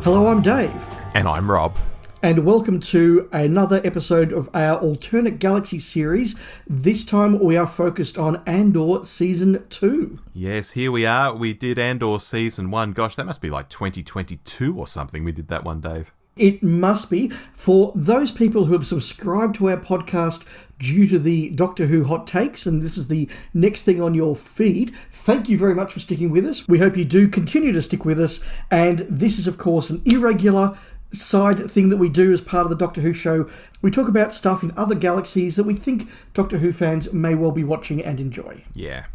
Hello, I'm Dave. And I'm Rob. And welcome to another episode of our Alternate Galaxy series. This time we are focused on Andor Season 2. Yes, here we are. We did Andor Season 1. Gosh, that must be like 2022 or something we did that one, Dave. It must be. For those people who have subscribed to our podcast due to the Doctor Who hot takes, and this is the next thing on your feed, thank you very much for sticking with us. We hope you do continue to stick with us. And this is, of course, an irregular side thing that we do as part of the Doctor Who show. We talk about stuff in other galaxies that we think Doctor Who fans may well be watching and enjoy. Yeah.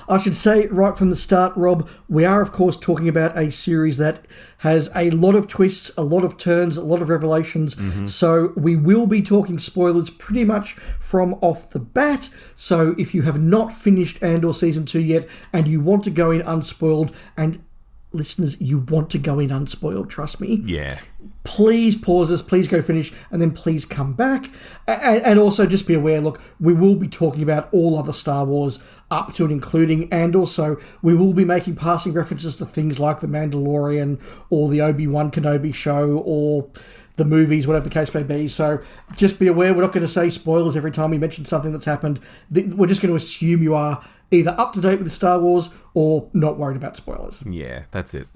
I should say right from the start, Rob, we are, of course, talking about a series that has a lot of twists, a lot of turns, a lot of revelations. Mm-hmm. So we will be talking spoilers pretty much from off the bat. So if you have not finished Andor Season 2 yet and you want to go in unspoiled, and listeners, you want to go in unspoiled, trust me. Yeah. Please pause us, please go finish, and then please come back. And also just be aware, look, we will be talking about all other Star Wars up to and including Andor, so we will be making passing references to things like The Mandalorian or the Obi-Wan Kenobi show or the movies, whatever the case may be. So just be aware, we're not going to say spoilers every time we mention something that's happened. We're just going to assume you are either up to date with the Star Wars or not worried about spoilers. Yeah, that's it.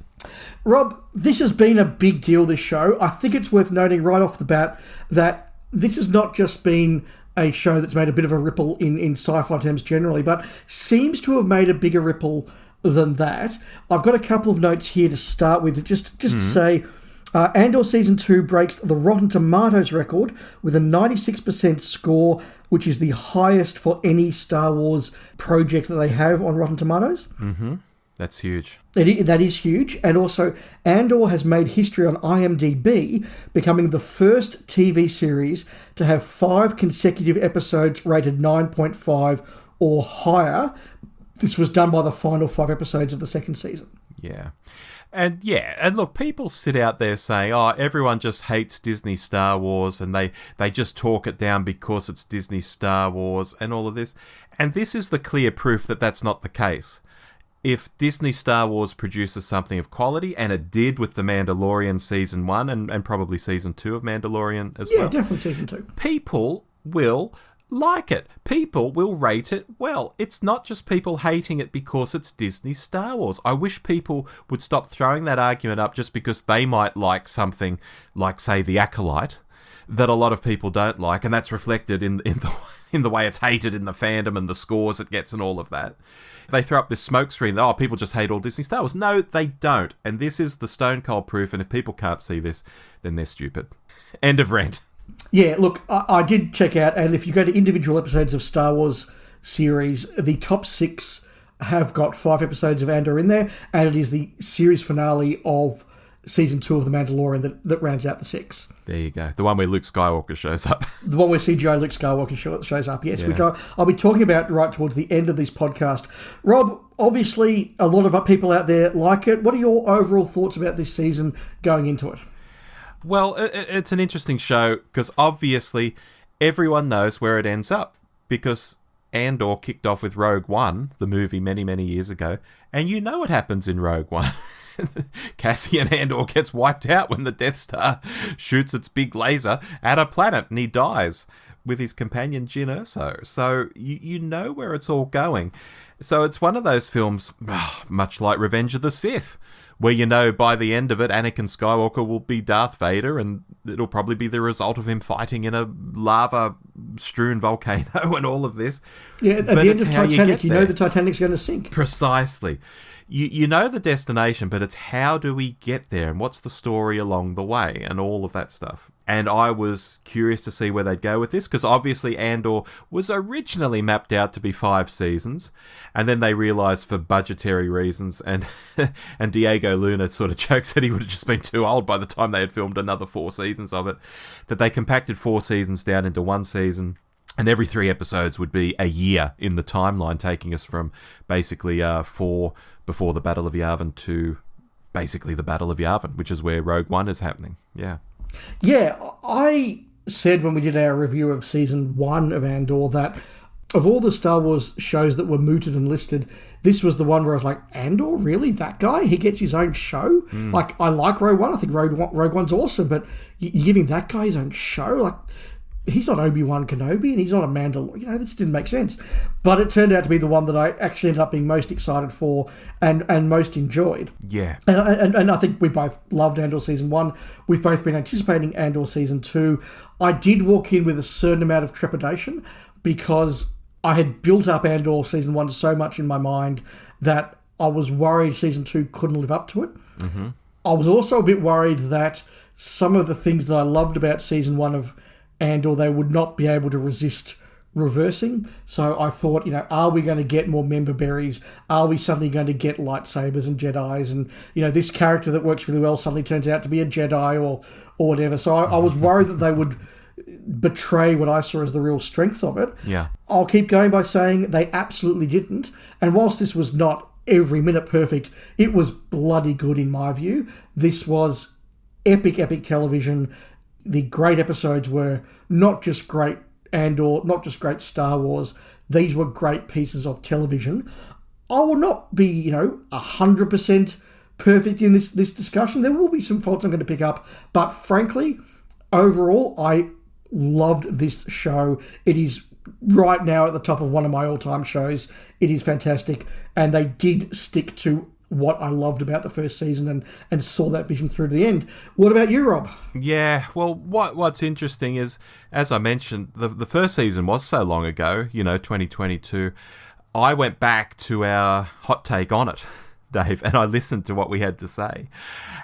Rob, this has been a big deal, this show. I think it's worth noting right off the bat that this has not just been a show that's made a bit of a ripple in sci-fi terms generally, but seems to have made a bigger ripple than that. I've got a couple of notes here to start with, just to say, Andor Season 2 breaks the Rotten Tomatoes record with a 96% score, which is the highest for any Star Wars project that they have on Rotten Tomatoes. Mm-hmm. That's huge. That is huge. And also, Andor has made history on IMDb, becoming the first TV series to have 5 consecutive episodes rated 9.5 or higher. This was done by the final 5 episodes of the second season. Yeah. And look, people sit out there saying, oh, everyone just hates Disney Star Wars and they just talk it down because it's Disney Star Wars and all of this. And this is the clear proof that that's not the case. If Disney Star Wars produces something of quality, and it did with The Mandalorian Season 1 and probably Season 2 of Mandalorian as well. Yeah, definitely Season 2. People will like it. People will rate it well. It's not just people hating it because it's Disney Star Wars. I wish people would stop throwing that argument up just because they might like something like, say, The Acolyte, that a lot of people don't like, and that's reflected in the way it's hated in the fandom and the scores it gets and all of that. They throw up this smokescreen that, oh, people just hate all Disney Star Wars. No, they don't. And this is the stone cold proof, and if people can't see this, then they're stupid. End of rant. Yeah, look, I did check out, and if you go to individual episodes of Star Wars series, the top 6 have got 5 episodes of Andor in there, and it is the series finale of Season 2 of The Mandalorian that rounds out the 6. There you go. The one where Luke Skywalker shows up. The one where CGI Luke Skywalker shows up, yes, yeah. Which I'll be talking about right towards the end of this podcast. Rob, obviously a lot of people out there like it. What are your overall thoughts about this season going into it? Well, it's an interesting show because obviously everyone knows where it ends up, because Andor kicked off with Rogue One, the movie many, many years ago, and you know what happens in Rogue One. Cassian Andor gets wiped out when the Death Star shoots its big laser at a planet and he dies with his companion Jyn Erso. So you know where it's all going. So it's one of those films, much like Revenge of the Sith, where you know by the end of it Anakin Skywalker will be Darth Vader, and it'll probably be the result of him fighting in a lava-strewn volcano and all of this. Yeah, at the end of Titanic, you know the Titanic's going to sink. Precisely. You know the destination, but it's how do we get there and what's the story along the way and all of that stuff. And I was curious to see where they'd go with this, because obviously Andor was originally mapped out to be 5 seasons, and then they realised for budgetary reasons, and and Diego Luna sort of jokes that he would have just been too old by the time they had filmed another 4 seasons of it, that they compacted 4 seasons down into 1 season. And every 3 episodes would be a year in the timeline, taking us from basically 4 before the Battle of Yavin to basically the Battle of Yavin, which is where Rogue One is happening. Yeah. Yeah, I said when we did our review of Season 1 of Andor that of all the Star Wars shows that were mooted and listed, this was the one where I was like, Andor, really? That guy? He gets his own show? Like, I like Rogue One. I think Rogue One's awesome, but you give him that guy his own show? Like, he's not Obi-Wan Kenobi and he's not a Mandalorian. This didn't make sense. But it turned out to be the one that I actually ended up being most excited for and most enjoyed. Yeah. And I think we both loved Andor Season 1. We've both been anticipating Andor Season 2. I did walk in with a certain amount of trepidation because I had built up Andor Season 1 so much in my mind that I was worried Season 2 couldn't live up to it. Mm-hmm. I was also a bit worried that some of the things that I loved about Season 1 of Andor, they would not be able to resist reversing. So I thought, are we going to get more member berries? Are we suddenly going to get lightsabers and Jedis? And, this character that works really well suddenly turns out to be a Jedi or whatever. So I was worried that they would betray what I saw as the real strength of it. Yeah. I'll keep going by saying they absolutely didn't. And whilst this was not every minute perfect, it was bloody good in my view. This was epic television. The great episodes were not just great Andor, not just great Star Wars. These were great pieces of television. I will not be, 100% perfect in this discussion. There will be some faults I'm going to pick up. But frankly, overall, I loved this show. It is right now at the top of one of my all-time shows. It is fantastic. And they did stick to what I loved about the first season and saw that vision through to the end. What about you, Rob? Yeah, well, what's interesting is, as I mentioned, the first season was so long ago, 2022. I went back to our hot take on it, Dave, and I listened to what we had to say.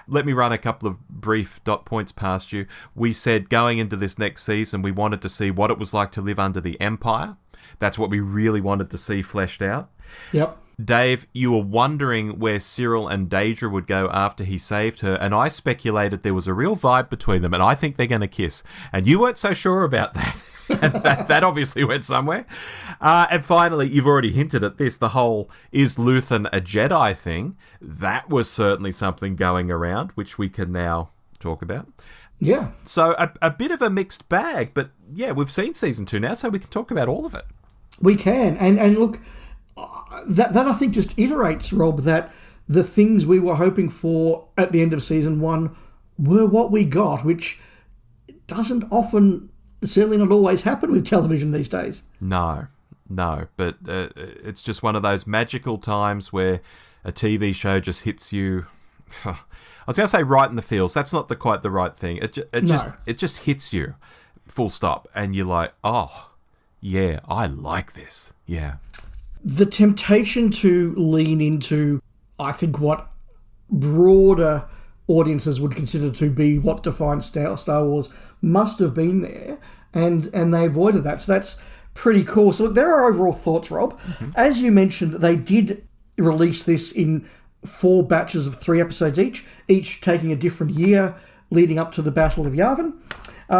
Let me run a couple of brief dot points past you. We said going into this next season, we wanted to see what it was like to live under the Empire. That's what we really wanted to see fleshed out. Yep. Dave, you were wondering where Syril and Dedra would go after he saved her, and I speculated there was a real vibe between them, and I think they're going to kiss. And you weren't so sure about that. And that obviously went somewhere. And finally, you've already hinted at this, the whole is Luthen a Jedi thing. That was certainly something going around, which we can now talk about. Yeah. So a bit of a mixed bag, but yeah, we've seen season 2 now, so we can talk about all of it. We can. And look, that I think just iterates, Rob, that the things we were hoping for at the end of season 1 were what we got, which doesn't often, certainly not always happen with television these days. No, but it's just one of those magical times where a TV show just hits you. I was going to say right in the feels. That's not quite the right thing. It just hits you, full stop, and you're like, oh, yeah, I like this. Yeah. The temptation to lean into, I think, what broader audiences would consider to be what defines Star Wars must have been there, and they avoided that. So that's pretty cool. So look, there are overall thoughts, Rob. Mm-hmm. As you mentioned, they did release this in 4 batches of 3 episodes each taking a different year leading up to the Battle of Yavin.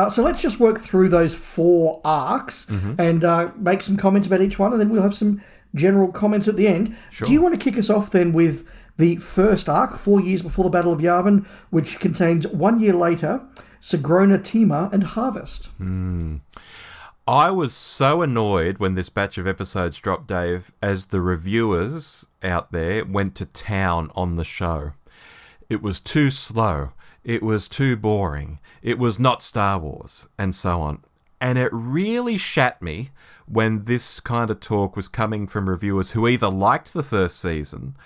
So let's just work through those 4 arcs and make some comments about each one, and then we'll have some general comments at the end. Sure. Do you want to kick us off then with the first arc, 4 years before the Battle of Yavin, which contains 1 year later, Sigrona, Tima, and Harvest? I was so annoyed when this batch of episodes dropped, Dave, as the reviewers out there went to town on the show. It was too slow. It was too boring. It was not Star Wars, and so on. And it really shat me when this kind of talk was coming from reviewers who either liked the first season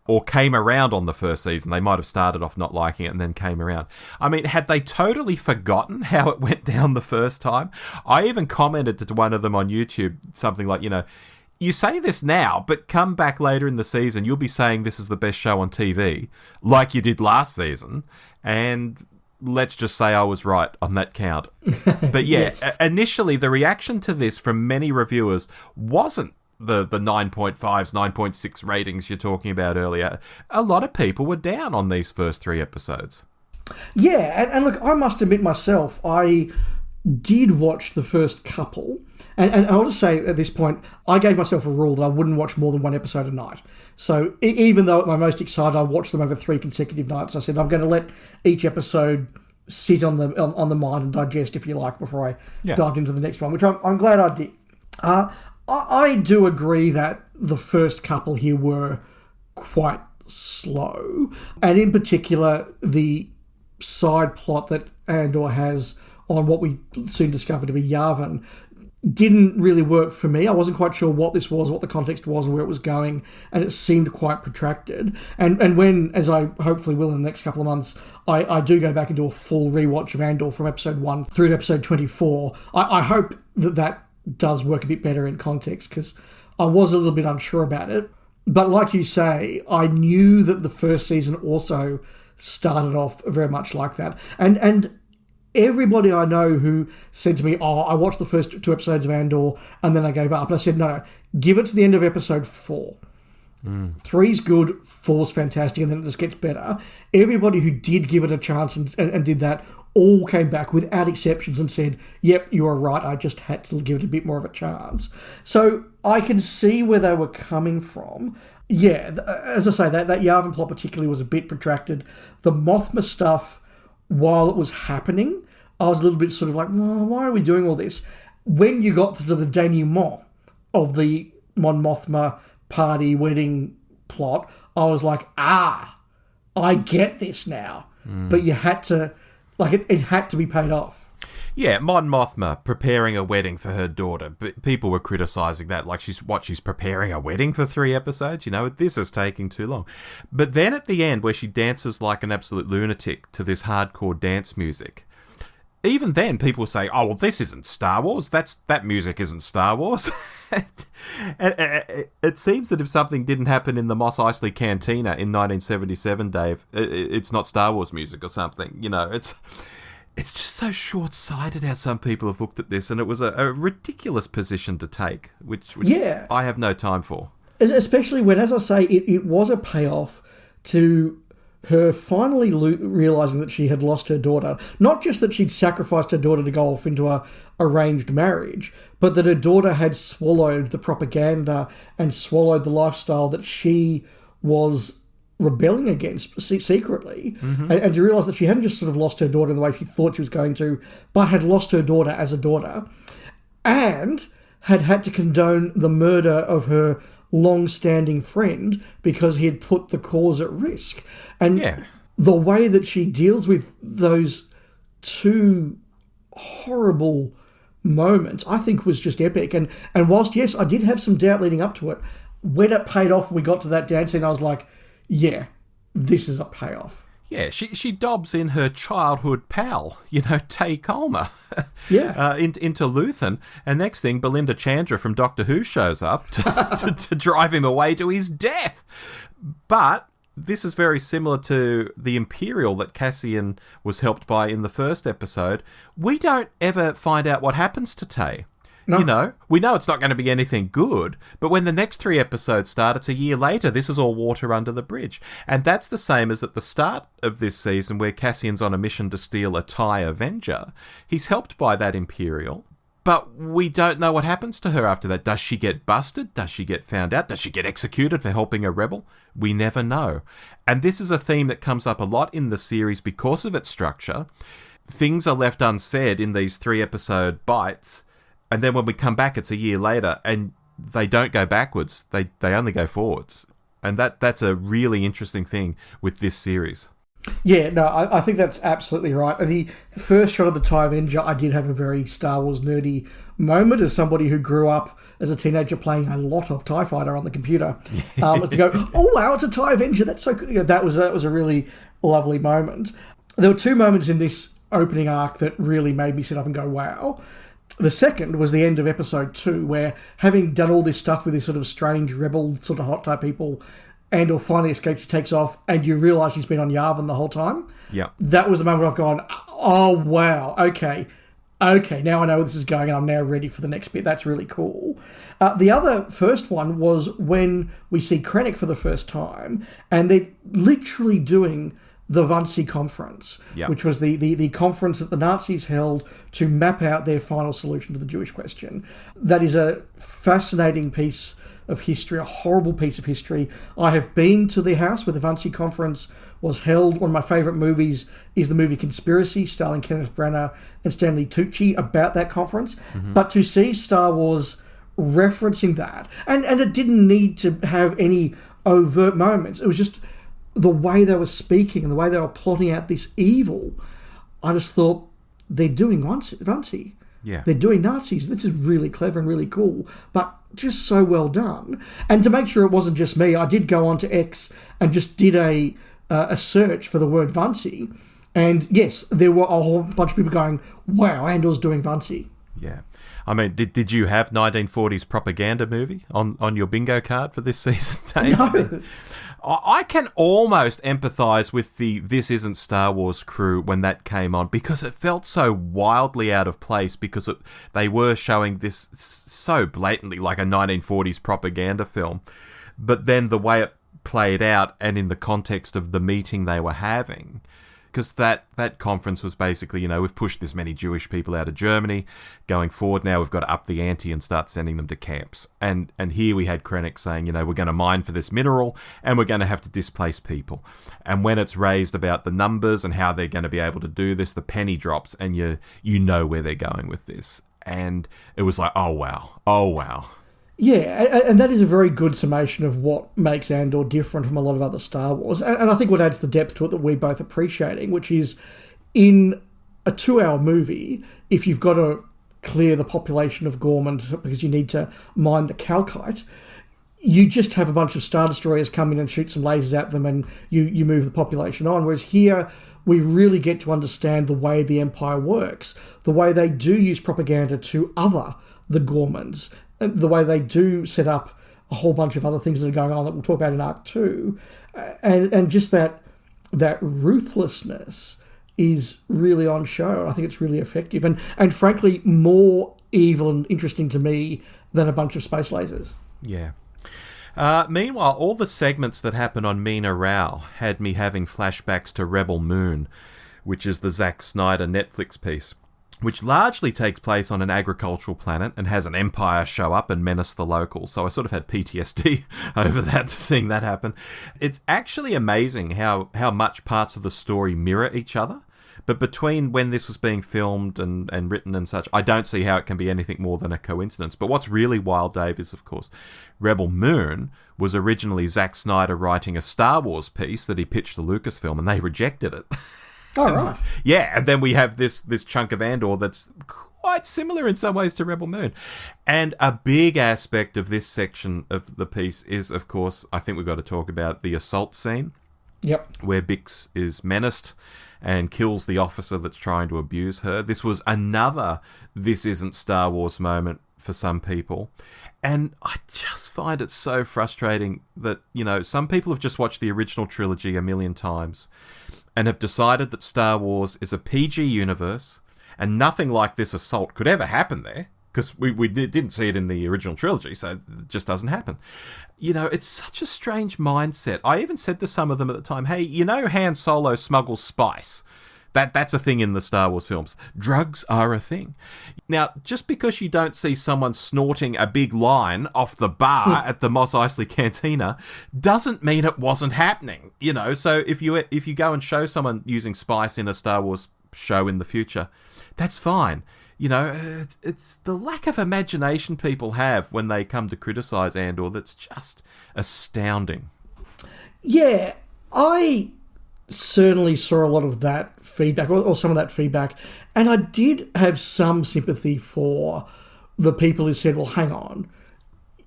or came around on the first season. They might have started off not liking it and then came around. I mean, had they totally forgotten how it went down the first time? I even commented to one of them on YouTube something like, you say this now, but come back later in the season, you'll be saying this is the best show on TV, like you did last season. And let's just say I was right on that count. But yeah, yes. Initially the reaction to this from many reviewers wasn't the 9.5s, 9.6 ratings you're talking about earlier. A lot of people were down on these first 3 episodes. Yeah, and look, I must admit myself, I did watch the first couple, and I'll just say at this point, I gave myself a rule that I wouldn't watch more than 1 episode a night. So even though at my most excited, I watched them over 3 consecutive nights, I said I'm going to let each episode sit on the mind and digest, if you like, before I dived into the next one, which I'm glad I did. I do agree that the first couple here were quite slow. And in particular, the side plot that Andor has on what we soon discover to be Yavin didn't really work for me. I wasn't quite sure what this was, what the context was, and where it was going, and it seemed quite protracted. And when, as I hopefully will in the next couple of months, I do go back and do a full rewatch of Andor from episode 1 through to episode 24, I hope that does work a bit better in context, because I was a little bit unsure about it. But like you say, I knew that the first season also started off very much like that. And everybody I know who said to me, I watched the first 2 episodes of Andor and then I gave up. And I said, no, give it to the end of episode 4. 3's good, 4's fantastic, and then it just gets better. Everybody who did give it a chance and did that all came back without exceptions and said, yep, you are right, I just had to give it a bit more of a chance. So I can see where they were coming from. Yeah, as I say, that Yavin plot particularly was a bit protracted. The Mothma stuff, while it was happening, I was a little bit sort of like, why are we doing all this? When you got to the denouement of the Mon Mothma party wedding plot, I was like, I get this now. But you had to, it had to be paid off. Yeah, Mon Mothma preparing a wedding for her daughter. But people were criticising that, like she's preparing a wedding for 3 episodes. This is taking too long. But then at the end, where she dances like an absolute lunatic to this hardcore dance music, even then people say, "Oh, well, this isn't Star Wars. That music isn't Star Wars." And it seems that if something didn't happen in the Mos Eisley Cantina in 1977, Dave, it's not Star Wars music or something. It's just so short-sighted how some people have looked at this, and it was a ridiculous position to take, which yeah. I have no time for. Especially when, as I say, it was a payoff to her finally realising that she had lost her daughter. Not just that she'd sacrificed her daughter to go off into a arranged marriage, but that her daughter had swallowed the propaganda and swallowed the lifestyle that she was rebelling against secretly, and to realise that she hadn't just sort of lost her daughter in the way she thought she was going to, but had lost her daughter as a daughter, and had to condone the murder of her long-standing friend because he had put the cause at risk. And the way that she deals with those 2 horrible moments, I think, was just epic. And whilst, yes, I did have some doubt leading up to it, when it paid off and we got to that dance scene, I was like, yeah, this is a payoff. Yeah, she dobs in her childhood pal, Tay Colmer, into Luthen, and next thing, Belinda Chandra from Doctor Who shows up to drive him away to his death. But this is very similar to the Imperial that Cassian was helped by in the first episode. We don't ever find out what happens to Tay. No. We know it's not going to be anything good, but when the next 3 episodes start, it's a year later. This is all water under the bridge. And that's the same as at the start of this season where Cassian's on a mission to steal a TIE Avenger. He's helped by that Imperial, but we don't know what happens to her after that. Does she get busted? Does she get found out? Does she get executed for helping a rebel? We never know. And this is a theme that comes up a lot in the series because of its structure. Things are left unsaid in these 3-episode bites, and then when we come back, it's a year later, and they don't go backwards. They only go forwards. And that's a really interesting thing with this series. Yeah, no, I think that's absolutely right. The first shot of the TIE Avenger, I did have a very Star Wars nerdy moment as somebody who grew up as a teenager playing a lot of TIE Fighter on the computer. To go, oh wow, it's a TIE Avenger, that's so cool. That was a really lovely moment. There were 2 moments in this opening arc that really made me sit up and go, wow. The second was the end of episode 2, where having done all this stuff with these sort of strange rebel sort of hot type people, Andor finally escapes, he takes off, and you realise he's been on Yavin the whole time. Yeah. That was the moment I've gone, oh wow, okay, now I know where this is going and I'm now ready for the next bit. That's really cool. The other first one was when we see Krennic for the first time, and they're literally doing the Wannsee Conference, which was the conference that the Nazis held to map out their final solution to the Jewish question. That is a fascinating piece of history, a horrible piece of history. I have been to the house where the Wannsee Conference was held. One of my favourite movies is the movie Conspiracy, starring Kenneth Branagh and Stanley Tucci, about that conference. But to see Star Wars referencing that. And it didn't need to have any overt moments. It was just the way they were speaking and the way they were plotting out this evil. I just thought, they're doing Vansi. Yeah. They're doing Nazis. This is really clever and really cool, but just so well done. And to make sure it wasn't just me, I did go onto X and just did a search for the word Vansi. And yes, there were a whole bunch of people going, wow, Andor's doing Vansi. Yeah. I mean, did you have 1940s propaganda movie on your bingo card for this season, Dave? No. I can almost empathise with the This Isn't Star Wars crew when that came on, because it felt so wildly out of place, because they were showing this so blatantly like a 1940s propaganda film. But then the way it played out, and in the context of the meeting they were having, because that conference was basically, you know, we've pushed this many Jewish people out of Germany. Going forward now, we've got to up the ante and start sending them to camps. And here we had Krennic saying, you know, we're going to mine for this mineral and we're going to have to displace people. And when it's raised about the numbers and how they're going to be able to do this, the penny drops and you know where they're going with this. And it was like, oh, wow. Yeah, and that is a very good summation of what makes Andor different from a lot of other Star Wars. And I think what adds the depth to it that we're both appreciating, which is in a 2-hour movie, if you've got to clear the population of Gorman because you need to mine the calcite, you just have a bunch of Star Destroyers come in and shoot some lasers at them and you move the population on. Whereas here, we really get to understand the way the Empire works, the way they do use propaganda to other the Gormans, the way they do set up a whole bunch of other things that are going on that we'll talk about in Arc 2. And just that ruthlessness is really on show. I think it's really effective and frankly more evil and interesting to me than a bunch of space lasers. Yeah. Meanwhile, all the segments that happen on Mina Rael had me having flashbacks to Rebel Moon, which is the Zack Snyder Netflix piece, which largely takes place on an agricultural planet and has an empire show up and menace the locals. So I sort of had PTSD over that, seeing that happen. It's actually amazing how much parts of the story mirror each other. But between when this was being filmed and written and such, I don't see how it can be anything more than a coincidence. But what's really wild, Dave, is, of course, Rebel Moon was originally Zack Snyder writing a Star Wars piece that he pitched to Lucasfilm, and they rejected it. Oh, right. Yeah, and then we have this chunk of Andor that's quite similar in some ways to Rebel Moon. And a big aspect of this section of the piece is, of course, I think we've got to talk about the assault scene. Yep. Where Bix is menaced and kills the officer that's trying to abuse her. This was another This Isn't Star Wars moment for some people. And I just find it so frustrating that, you know, some people have just watched the original trilogy a million times and have decided that Star Wars is a PG universe and nothing like this assault could ever happen there, because we didn't see it in the original trilogy, so it just doesn't happen. You know, it's such a strange mindset. I even said to some of them at the time, hey, you know Han Solo smuggles spice. That's a thing in the Star Wars films. Drugs are a thing. Now, just because you don't see someone snorting a big line off the bar at the Mos Eisley Cantina doesn't mean it wasn't happening. You know, so if you go and show someone using spice in a Star Wars show in the future, that's fine. You know, it's the lack of imagination people have when they come to criticise Andor that's just astounding. Yeah, I certainly saw a lot of that feedback, or some of that feedback, and I did have some sympathy for the people who said, well, hang on,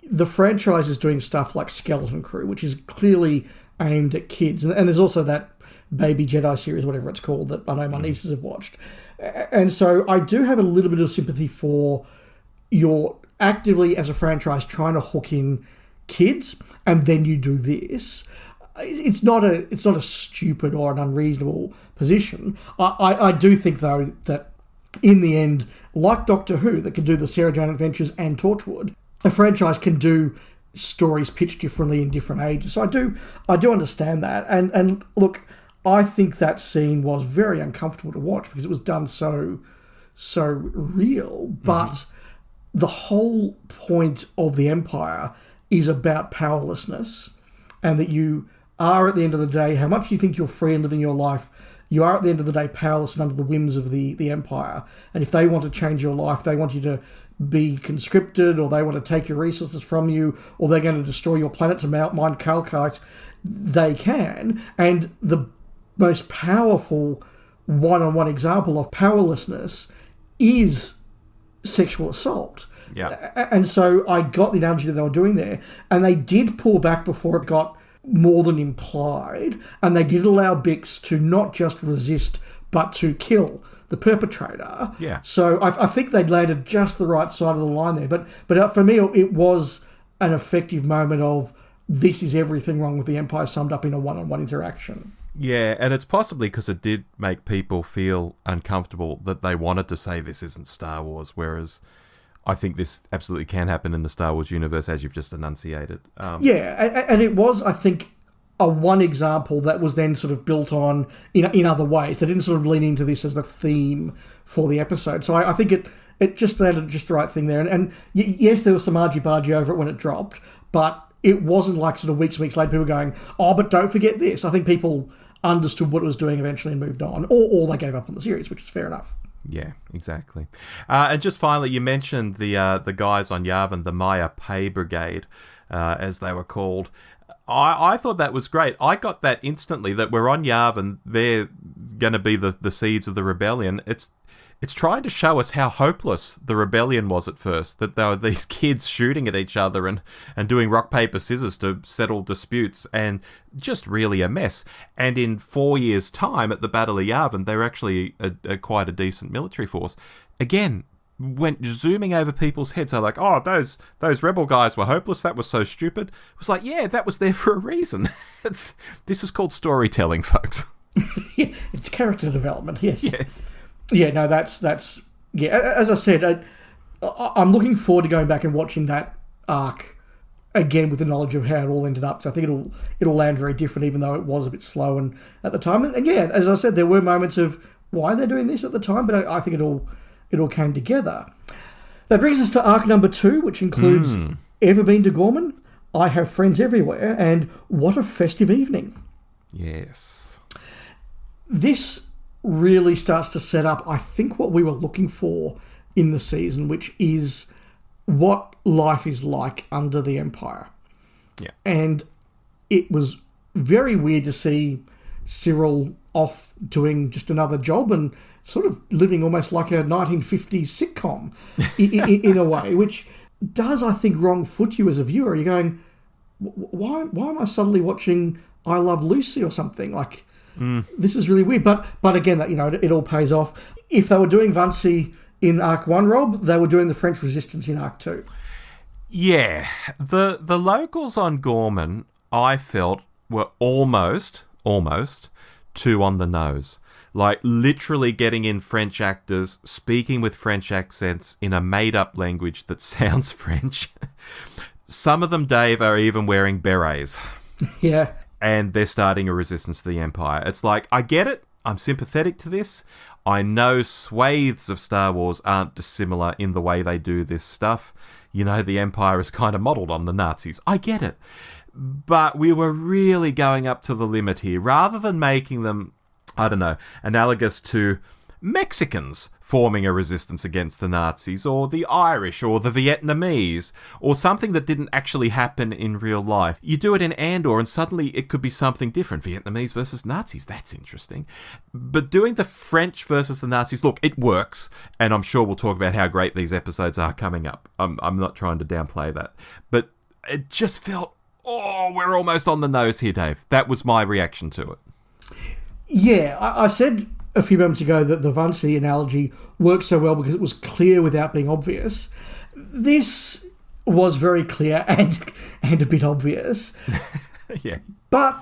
the franchise is doing stuff like Skeleton Crew, which is clearly aimed at kids, and there's also that Baby Jedi series, whatever it's called, that I know my nieces have watched. And so I do have a little bit of sympathy for you're actively, as a franchise, trying to hook in kids, and then you do this. It's not a stupid or an unreasonable position. I do think, though, that in the end, like Doctor Who, that can do the Sarah Jane Adventures and Torchwood, a franchise can do stories pitched differently in different ages. So I do understand that. And look, I think that scene was very uncomfortable to watch because it was done so real. But the whole point of the Empire is about powerlessness, and that you are, at the end of the day, how much you think you're free and living your life, you are at the end of the day powerless and under the whims of the Empire. And if they want to change your life, they want you to be conscripted, or they want to take your resources from you, or they're going to destroy your planet to mine calcite, they can. And the most powerful one-on-one example of powerlessness is sexual assault. Yeah. And so I got the analogy that they were doing there, and they did pull back before it got more than implied, and they did allow Bix to not just resist but to kill the perpetrator. Yeah. So I think they'd landed just the right side of the line there. But for me, it was an effective moment of this is everything wrong with the Empire summed up in a one-on-one interaction. Yeah, and it's possibly because it did make people feel uncomfortable that they wanted to say this isn't Star Wars, whereas I think this absolutely can happen in the Star Wars universe, as you've just enunciated. Yeah, and it was, I think, a one example that was then sort of built on in other ways. They didn't sort of lean into this as the theme for the episode. So I think it just landed just the right thing there. And yes, there was some argy-bargy over it when it dropped, but it wasn't like sort of weeks and weeks later people going, oh, but don't forget this. I think people understood what it was doing eventually and moved on, or they gave up on the series, which is fair enough. Yeah, exactly. And just finally, you mentioned the guys on Yavin, the Maya Pay Brigade, as they were called. I thought that was great. I got that instantly, that we're on Yavin, they're going to be the seeds of the rebellion. It's trying to show us how hopeless the rebellion was at first, that there were these kids shooting at each other and doing rock, paper, scissors to settle disputes, and just really a mess. And in 4 years' time, at the Battle of Yavin, they were actually quite a decent military force. Again, went zooming over people's heads. They're like, oh, those rebel guys were hopeless. That was so stupid. It was like, yeah, that was there for a reason. This is called storytelling, folks. Yeah, it's character development, yes. Yes. Yeah, no, that's yeah. As I said, I'm looking forward to going back and watching that arc again with the knowledge of how it all ended up. So I think it'll land very different, even though it was a bit slow and at the time. And yeah, as I said, there were moments of why they're doing this at the time, but I think it all came together. That brings us to arc number 2, which includes Ever Been to Gorman? I Have Friends Everywhere, and What a Festive Evening. Yes. This really starts to set up, I think, what we were looking for in the season, which is what life is like under the Empire. Yeah. And it was very weird to see Syril off doing just another job and sort of living almost like a 1950s sitcom in a way, which does, I think, wrong foot you as a viewer. You're going, why am I suddenly watching I Love Lucy or something? Like, this is really weird. But again, that, you know, it all pays off. If they were doing Vancy in Arc 1, Rob, they were doing the French Resistance in Arc 2. Yeah. The locals on Gorman, I felt, were almost too on the nose. Like, literally getting in French actors, speaking with French accents in a made-up language that sounds French. Some of them, Dave, are even wearing berets. Yeah. And they're starting a resistance to the Empire. It's like, I get it. I'm sympathetic to this. I know swathes of Star Wars aren't dissimilar in the way they do this stuff. You know, the Empire is kind of modelled on the Nazis. I get it. But we were really going up to the limit here. Rather than making them, I don't know, analogous to Mexicans forming a resistance against the Nazis, or the Irish, or the Vietnamese, or something that didn't actually happen in real life. You do it in Andor and suddenly it could be something different. Vietnamese versus Nazis, that's interesting. But doing the French versus the Nazis, look, it works, and I'm sure we'll talk about how great these episodes are coming up. I'm not trying to downplay that. But it just felt, oh, we're almost on the nose here, Dave. That was my reaction to it. Yeah, I said a few moments ago that the Vancy analogy works so well because it was clear without being obvious. This was very clear and a bit obvious. Yeah. But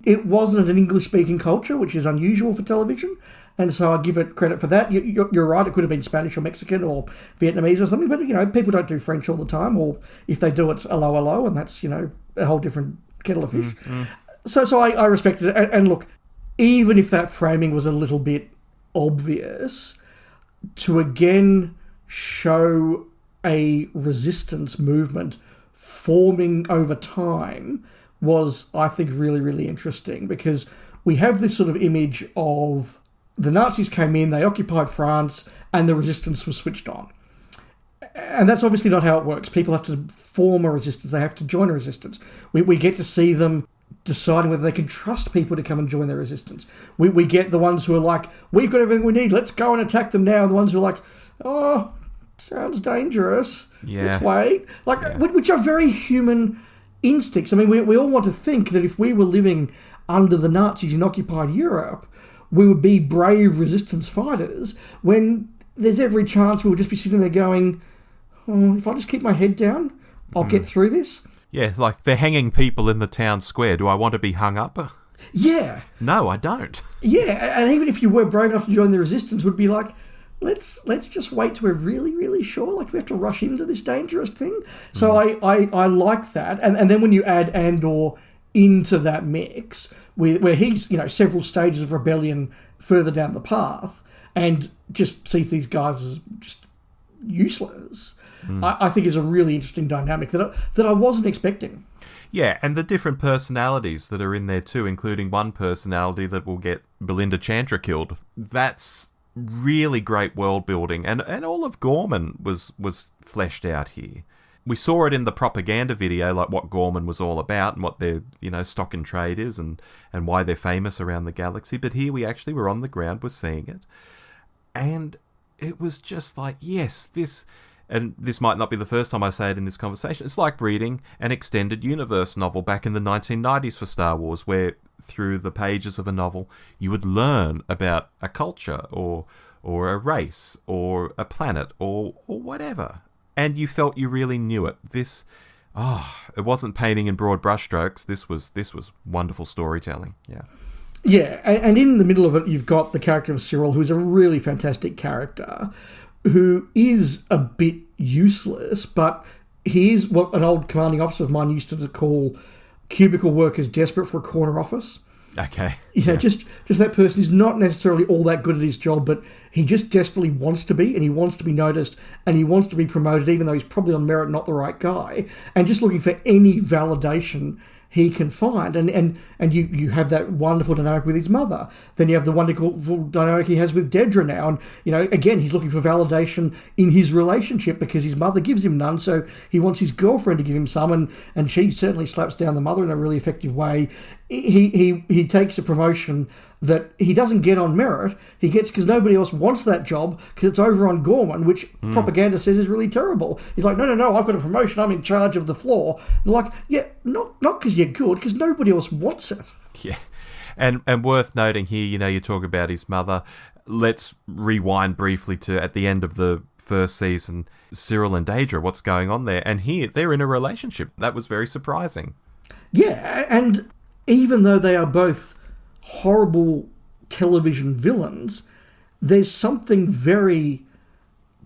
it wasn't an English-speaking culture, which is unusual for television, and so I give it credit for that. You're right, it could have been Spanish or Mexican or Vietnamese or something, but, you know, people don't do French all the time, or if they do, it's hello, and that's, you know, a whole different kettle of fish. So I respected it, and look, even if that framing was a little bit obvious, to again show a resistance movement forming over time was, I think, really, really interesting, because we have this sort of image of the Nazis came in, they occupied France, and the resistance was switched on. And that's obviously not how it works. People have to form a resistance. They have to join a resistance. We get to see them deciding whether they can trust people to come and join their resistance. We get the ones who are like, we've got everything we need, let's go and attack them now. And the ones who are like, oh, sounds dangerous. Let's wait. Which are very human instincts. I mean, we all want to think that if we were living under the Nazis in occupied Europe, we would be brave resistance fighters, when there's every chance we would just be sitting there going, oh, if I just keep my head down, I'll get through this. Yeah, like they're hanging people in the town square. Do I want to be hung up? Yeah. No, I don't. Yeah, and even if you were brave enough to join the resistance, would be like, let's just wait till we're really, really sure. Like, we have to rush into this dangerous thing. So I like that. And then when you add Andor into that mix, where he's, several stages of rebellion further down the path, and just sees these guys as just useless, I think is a really interesting dynamic that I wasn't expecting. Yeah, and the different personalities that are in there too, including one personality that will get Belinda Chandra killed. That's really great world building, and all of Gorman was fleshed out here. We saw it in the propaganda video, like what Gorman was all about and what their stock and trade is, and why they're famous around the galaxy. But here we actually were on the ground, we're seeing it, and it was just like, yes, this. And this might not be the first time I say it in this conversation. It's like reading an extended universe novel back in the 1990s for Star Wars, where through the pages of a novel you would learn about a culture or a race or a planet or whatever, and you felt you really knew it. It wasn't painting in broad brushstrokes. This was wonderful storytelling. Yeah, and in the middle of it, you've got the character of Syril, who's a really fantastic character, who is a bit useless, but he is what an old commanding officer of mine used to call cubicle workers desperate for a corner office. Okay. Yeah, just that person is not necessarily all that good at his job, but he just desperately wants to be, and he wants to be noticed, and he wants to be promoted, even though he's probably on merit not the right guy, and just looking for any validation he can find. And you have that wonderful dynamic with his mother. Then you have the wonderful dynamic he has with Dedra now. And, again, he's looking for validation in his relationship because his mother gives him none, so he wants his girlfriend to give him some, and she certainly slaps down the mother in a really effective way. He takes a promotion that he doesn't get on merit. He gets because nobody else wants that job because it's over on Gorman, which propaganda says is really terrible. He's like, no, I've got a promotion. I'm in charge of the floor. They're like, yeah, not because you're good, because nobody else wants it. Yeah, and worth noting here, you talk about his mother. Let's rewind briefly to at the end of the first season, Syril and Dedra, what's going on there? And here, they're in a relationship. That was very surprising. Yeah, and even though they are both horrible television villains, there's something very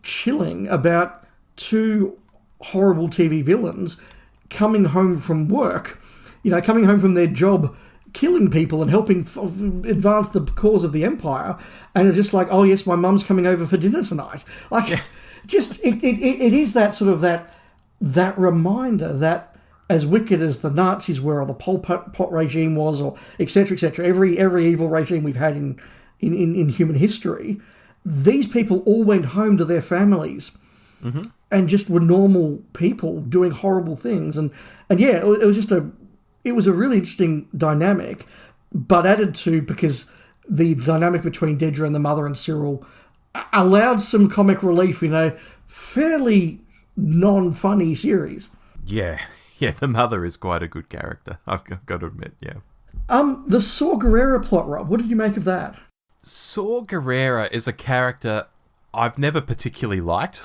chilling about two horrible TV villains coming home from work, coming home from their job, killing people and helping advance the cause of the Empire, and are just like, oh yes, my mum's coming over for dinner tonight. Just it is that sort of that reminder that, as wicked as the Nazis were, or the Pol Pot regime was, or etc., every evil regime we've had in human history, these people all went home to their families and just were normal people doing horrible things. And yeah, it was a really interesting dynamic, but added to because the dynamic between Dedra and the mother and Syril allowed some comic relief in a fairly non-funny series. Yeah, the mother is quite a good character, I've got to admit, yeah. The Saw Gerrera plot, Rob, what did you make of that? Saw Gerrera is a character I've never particularly liked.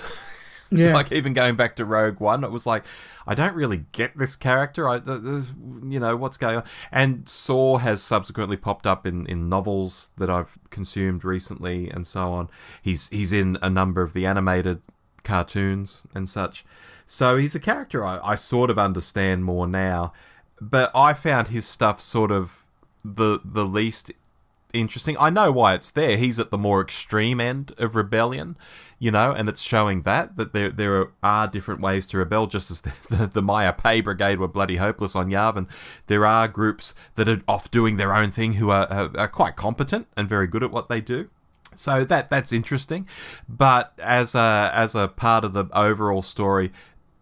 Yeah. Like, even going back to Rogue One, it was like, I don't really get this character, what's going on? And Saw has subsequently popped up in novels that I've consumed recently and so on. He's in a number of the animated cartoons and such. So he's a character I sort of understand more now, but I found his stuff sort of the least interesting. I know why it's there. He's at the more extreme end of rebellion, and it's showing that there are different ways to rebel, just as the Maya Pay Brigade were bloody hopeless on Yavin. There are groups that are off doing their own thing who are quite competent and very good at what they do. So that's interesting. But as a part of the overall story,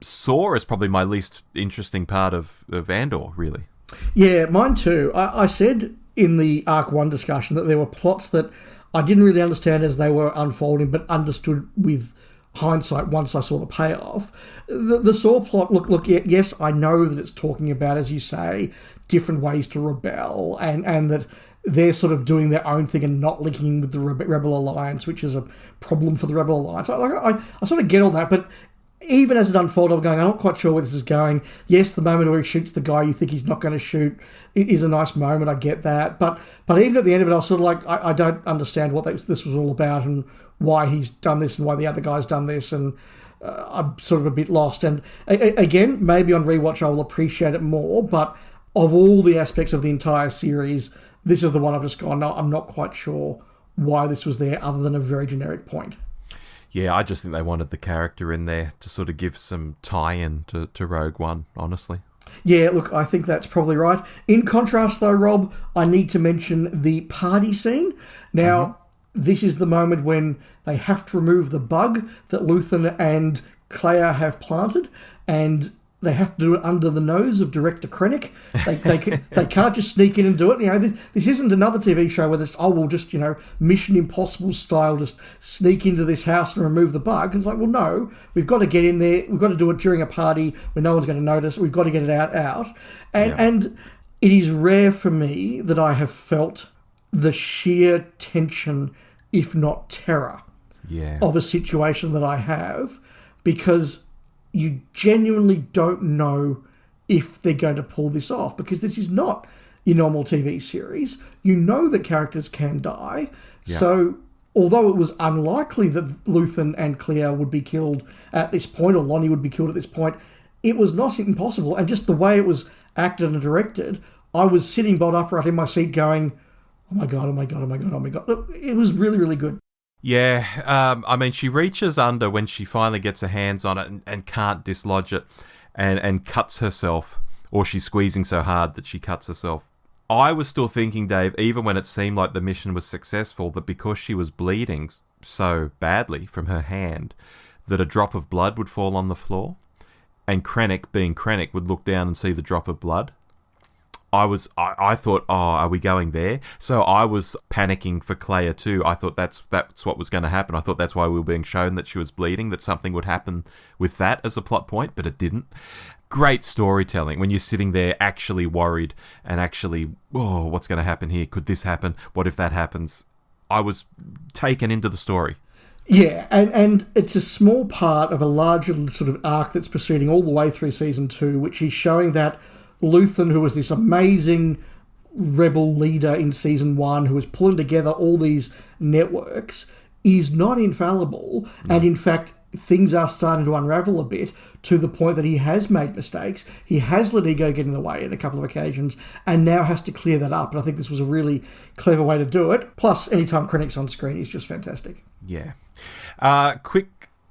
Saw is probably my least interesting part of Andor, really. Yeah, mine too. I said in the Arc 1 discussion that there were plots that I didn't really understand as they were unfolding, but understood with hindsight once I saw the payoff. The Saw plot, look, yes, I know that it's talking about, as you say, different ways to rebel, and that they're sort of doing their own thing and not linking with the Rebel Alliance, which is a problem for the Rebel Alliance. I sort of get all that, but even as it unfolded, I'm not quite sure where this is going. Yes, the moment where he shoots the guy you think he's not going to shoot is a nice moment. I get that. But even at the end of it, I was sort of like, I don't understand what this was all about and why he's done this and why the other guy's done this. And I'm sort of a bit lost. And again, maybe on rewatch I will appreciate it more. But of all the aspects of the entire series, this is the one I've just gone, no, I'm not quite sure why this was there other than a very generic point. Yeah, I just think they wanted the character in there to sort of give some tie-in to Rogue One, honestly. Yeah, look, I think that's probably right. In contrast, though, Rob, I need to mention the party scene. Now, This is the moment when they have to remove the bug that Luthen and Kleya have planted, and they have to do it under the nose of Director Krennic. They can't just sneak in and do it. You know, this isn't another TV show where it's, we'll just, Mission Impossible style, just sneak into this house and remove the bug. It's like, well, no, we've got to get in there. We've got to do it during a party where no one's going to notice. We've got to get it out. And it is rare for me that I have felt the sheer tension, if not terror, of a situation that I have, because you genuinely don't know if they're going to pull this off, because this is not your normal TV series. You know that characters can die. Yeah. So although it was unlikely that Luthen and Kleya would be killed at this point, or Lonnie would be killed at this point, it was not impossible. And just the way it was acted and directed, I was sitting bolt upright in my seat going, oh my God, oh my God, oh my God, oh my God. Look, it was really, really good. Yeah, I mean, she reaches under when she finally gets her hands on it and can't dislodge it and cuts herself, or she's squeezing so hard that she cuts herself. I was still thinking, Dave, even when it seemed like the mission was successful, that because she was bleeding so badly from her hand, that a drop of blood would fall on the floor, and Krennic, being Krennic, would look down and see the drop of blood. I thought, are we going there? So I was panicking for Kleya too. I thought that's what was going to happen. I thought that's why we were being shown that she was bleeding, that something would happen with that as a plot point, but it didn't. Great storytelling when you're sitting there actually worried and actually, what's going to happen here? Could this happen? What if that happens? I was taken into the story. Yeah, and it's a small part of a larger sort of arc that's proceeding all the way through season 2, which is showing that Luthen, who was this amazing rebel leader in season 1, who was pulling together all these networks, is not infallible. No. And in fact, things are starting to unravel a bit, to the point that he has made mistakes. He has let ego get in the way on a couple of occasions and now has to clear that up. And I think this was a really clever way to do it. Plus, anytime Krennic's on screen, he's just fantastic. Yeah. Quick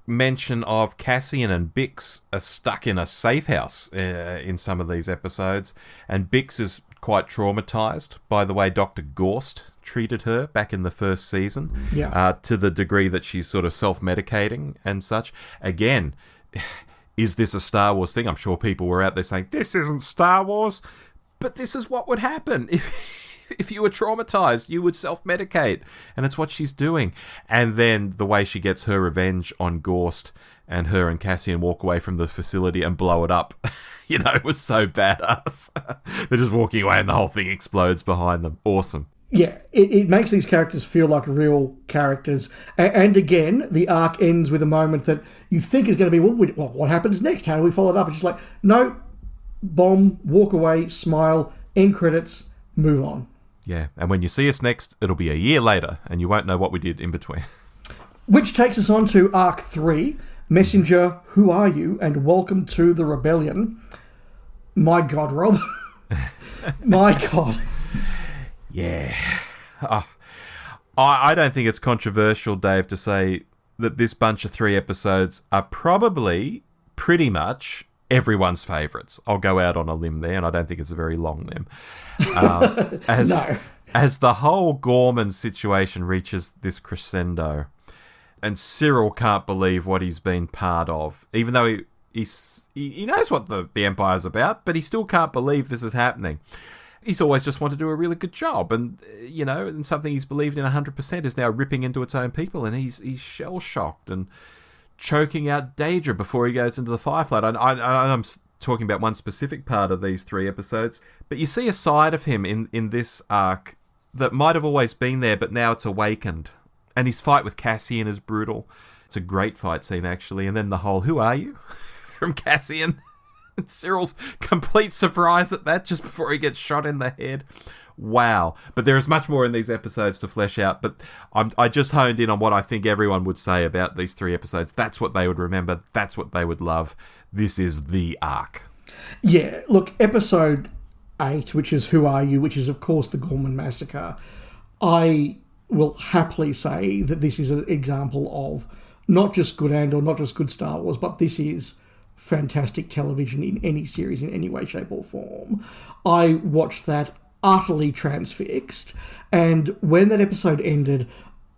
mention of Cassian and Bix are stuck in a safe house in some of these episodes, and Bix is quite traumatized by the way Dr. Gorst treated her back in the first season, to the degree that she's sort of self-medicating and such. Again, is this a Star Wars thing? I'm sure people were out there saying, this isn't Star Wars, but this is what would happen if you were traumatized, you would self-medicate, and it's what she's doing. And then the way she gets her revenge on Gorst, and her and Cassian walk away from the facility and blow it up, it was so badass. They're just walking away and the whole thing explodes behind them. Awesome. Yeah, it makes these characters feel like real characters. And again, the arc ends with a moment that you think is going to be, well, what happens next? How do we follow it up? It's just like, no, bomb, walk away, smile, end credits, move on. Yeah, and when you see us next, it'll be a year later, and you won't know what we did in between. Which takes us on to Arc 3, Messenger, Who Are You? And Welcome to the Rebellion. My God, Rob. My God. Yeah. I don't think it's controversial, Dave, to say that this bunch of 3 episodes are probably pretty much everyone's favourites. I'll go out on a limb there, and I don't think it's a very long limb. No. As the whole Gorman situation reaches this crescendo, and Syril can't believe what he's been part of, even though he knows what the Empire's about, but he still can't believe this is happening. He's always just wanted to do a really good job, and and something he's believed in 100% is now ripping into its own people, and he's shell-shocked and choking out Dedra before he goes into the Fireflight. I'm talking about one specific part of these 3 episodes, but you see a side of him in this arc that might have always been there, but now it's awakened. And his fight with Cassian is brutal. It's a great fight scene, actually. And then the whole, "Who are you?" from Cassian. And Syril's complete surprise at that just before he gets shot in the head. Wow. But there is much more in these episodes to flesh out. But I just honed in on what I think everyone would say about these 3 episodes. That's what they would remember. That's what they would love. This is the arc. Yeah, look, episode 8, which is Who Are You, which is, of course, the Gorman Massacre, I will happily say that this is an example of not just good Andor, not just good Star Wars, but this is fantastic television in any series, in any way, shape or form. I watched that utterly transfixed, and when that episode ended,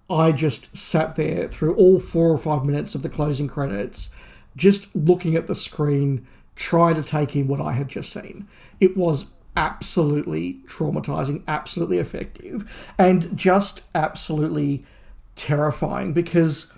I just sat there through all 4 or 5 minutes of the closing credits, just looking at the screen, trying to take in what I had just seen. It was absolutely traumatizing, absolutely effective, and just absolutely terrifying, because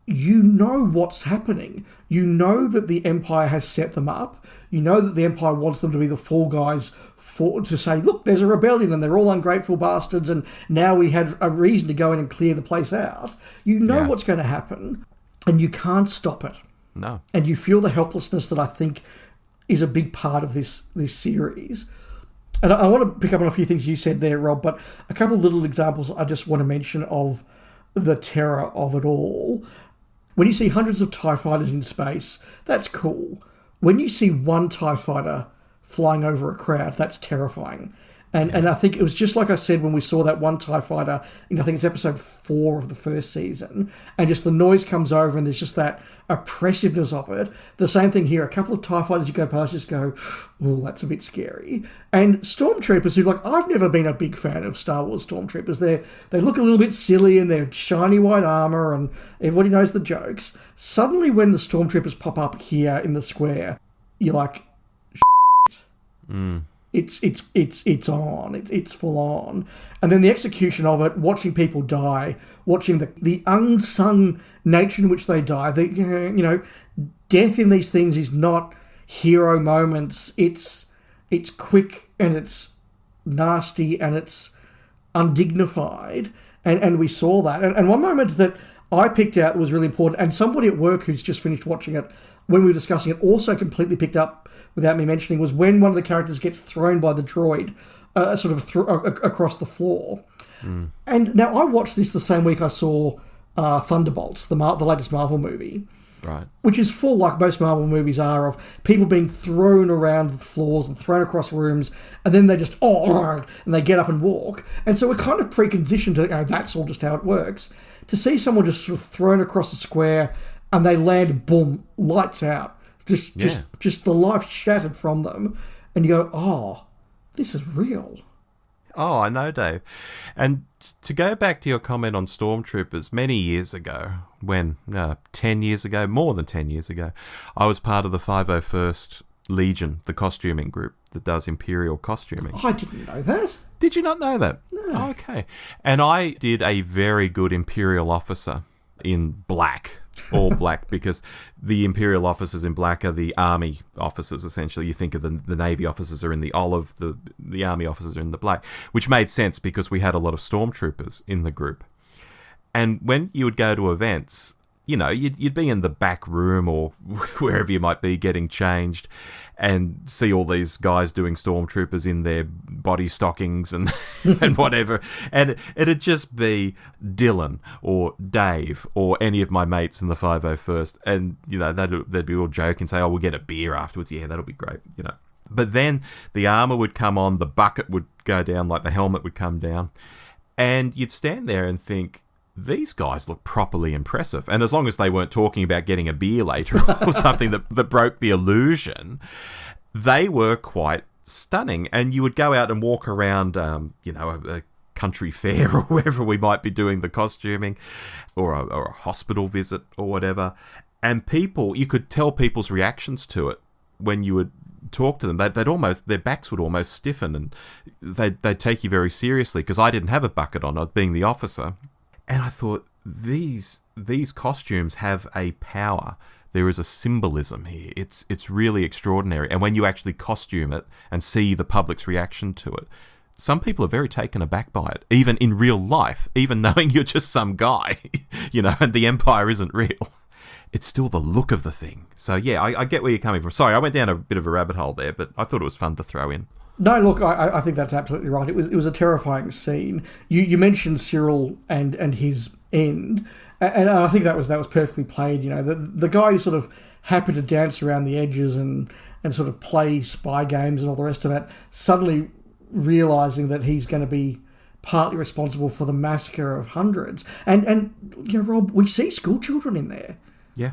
you know what's happening. You know that the Empire has set them up. You know that the Empire wants them to be the fall guys to say, look, there's a rebellion and they're all ungrateful bastards, and now we had a reason to go in and clear the place out. You know what's going to happen, and you can't stop it. No. And you feel the helplessness that I think is a big part of this series. And I want to pick up on a few things you said there, Rob, but a couple of little examples I just want to mention of the terror of it all. When you see hundreds of TIE fighters in space, that's cool. When you see one TIE fighter flying over a crowd, that's terrifying. And I think it was just like I said when we saw that one TIE fighter in, I think it's episode 4 of the first season, and just the noise comes over and there's just that oppressiveness of it. The same thing here. A couple of TIE fighters you go past just go, oh, that's a bit scary. And stormtroopers who, like, I've never been a big fan of Star Wars stormtroopers. They look a little bit silly in their shiny white armour and everybody knows the jokes. Suddenly when the stormtroopers pop up here in the square, you're like, It's on. It's full on. And then the execution of it, watching people die, watching the unsung nature in which they die. Death in these things is not hero moments. It's quick and it's nasty and it's undignified. And we saw that. And one moment that I picked out that was really important, and somebody at work who's just finished watching it, when we were discussing it, also completely picked up without me mentioning, was when one of the characters gets thrown by the droid across the floor. And now I watched this the same week I saw Thunderbolts, the latest Marvel movie. Right. Which is full, like most Marvel movies are, of people being thrown around the floors and thrown across rooms, and then they just, and they get up and walk. And so we're kind of preconditioned to, that's all just how it works. To see someone just sort of thrown across a square and they land, boom, lights out. Just the life shattered from them. And you go, this is real. Oh, I know, Dave. And to go back to your comment on stormtroopers, many years ago, more than 10 years ago, I was part of the 501st Legion, the costuming group that does Imperial costuming. I didn't know that. Did you not know that? No. Oh, okay. And I did a very good Imperial officer in black. All black, because the Imperial officers in black are the army officers, essentially. You think of the Navy officers are in the olive, the army officers are in the black, which made sense because we had a lot of stormtroopers in the group. And when you would go to events, you'd be in the back room or wherever you might be getting changed and see all these guys doing stormtroopers in their body stockings and and whatever. And it'd just be Dylan or Dave or any of my mates in the 501st. And, they'd be all joking and say, we'll get a beer afterwards. Yeah, that'll be great, But then the armour would come on, the bucket would go down, like the helmet would come down. And you'd stand there and think, these guys look properly impressive. And as long as they weren't talking about getting a beer later or something that broke the illusion, they were quite stunning. And you would go out and walk around, a country fair or wherever we might be doing the costuming, or a hospital visit or whatever. And you could tell people's reactions to it when you would talk to them. Their backs would almost stiffen, and they'd take you very seriously, because I didn't have a bucket on, being the officer. And I thought, these costumes have a power. There is a symbolism here. It's really extraordinary. And when you actually costume it and see the public's reaction to it, some people are very taken aback by it, even in real life, even knowing you're just some guy, and the Empire isn't real. It's still the look of the thing. So, yeah, I get where you're coming from. Sorry, I went down a bit of a rabbit hole there, but I thought it was fun to throw in. No, look, I think that's absolutely right. It was a terrifying scene. You mentioned Syril and his end, and I think that was perfectly played. The guy who sort of happened to dance around the edges and sort of play spy games and all the rest of it, suddenly realising that he's going to be partly responsible for the massacre of hundreds. And Rob, we see school children in there. Yeah.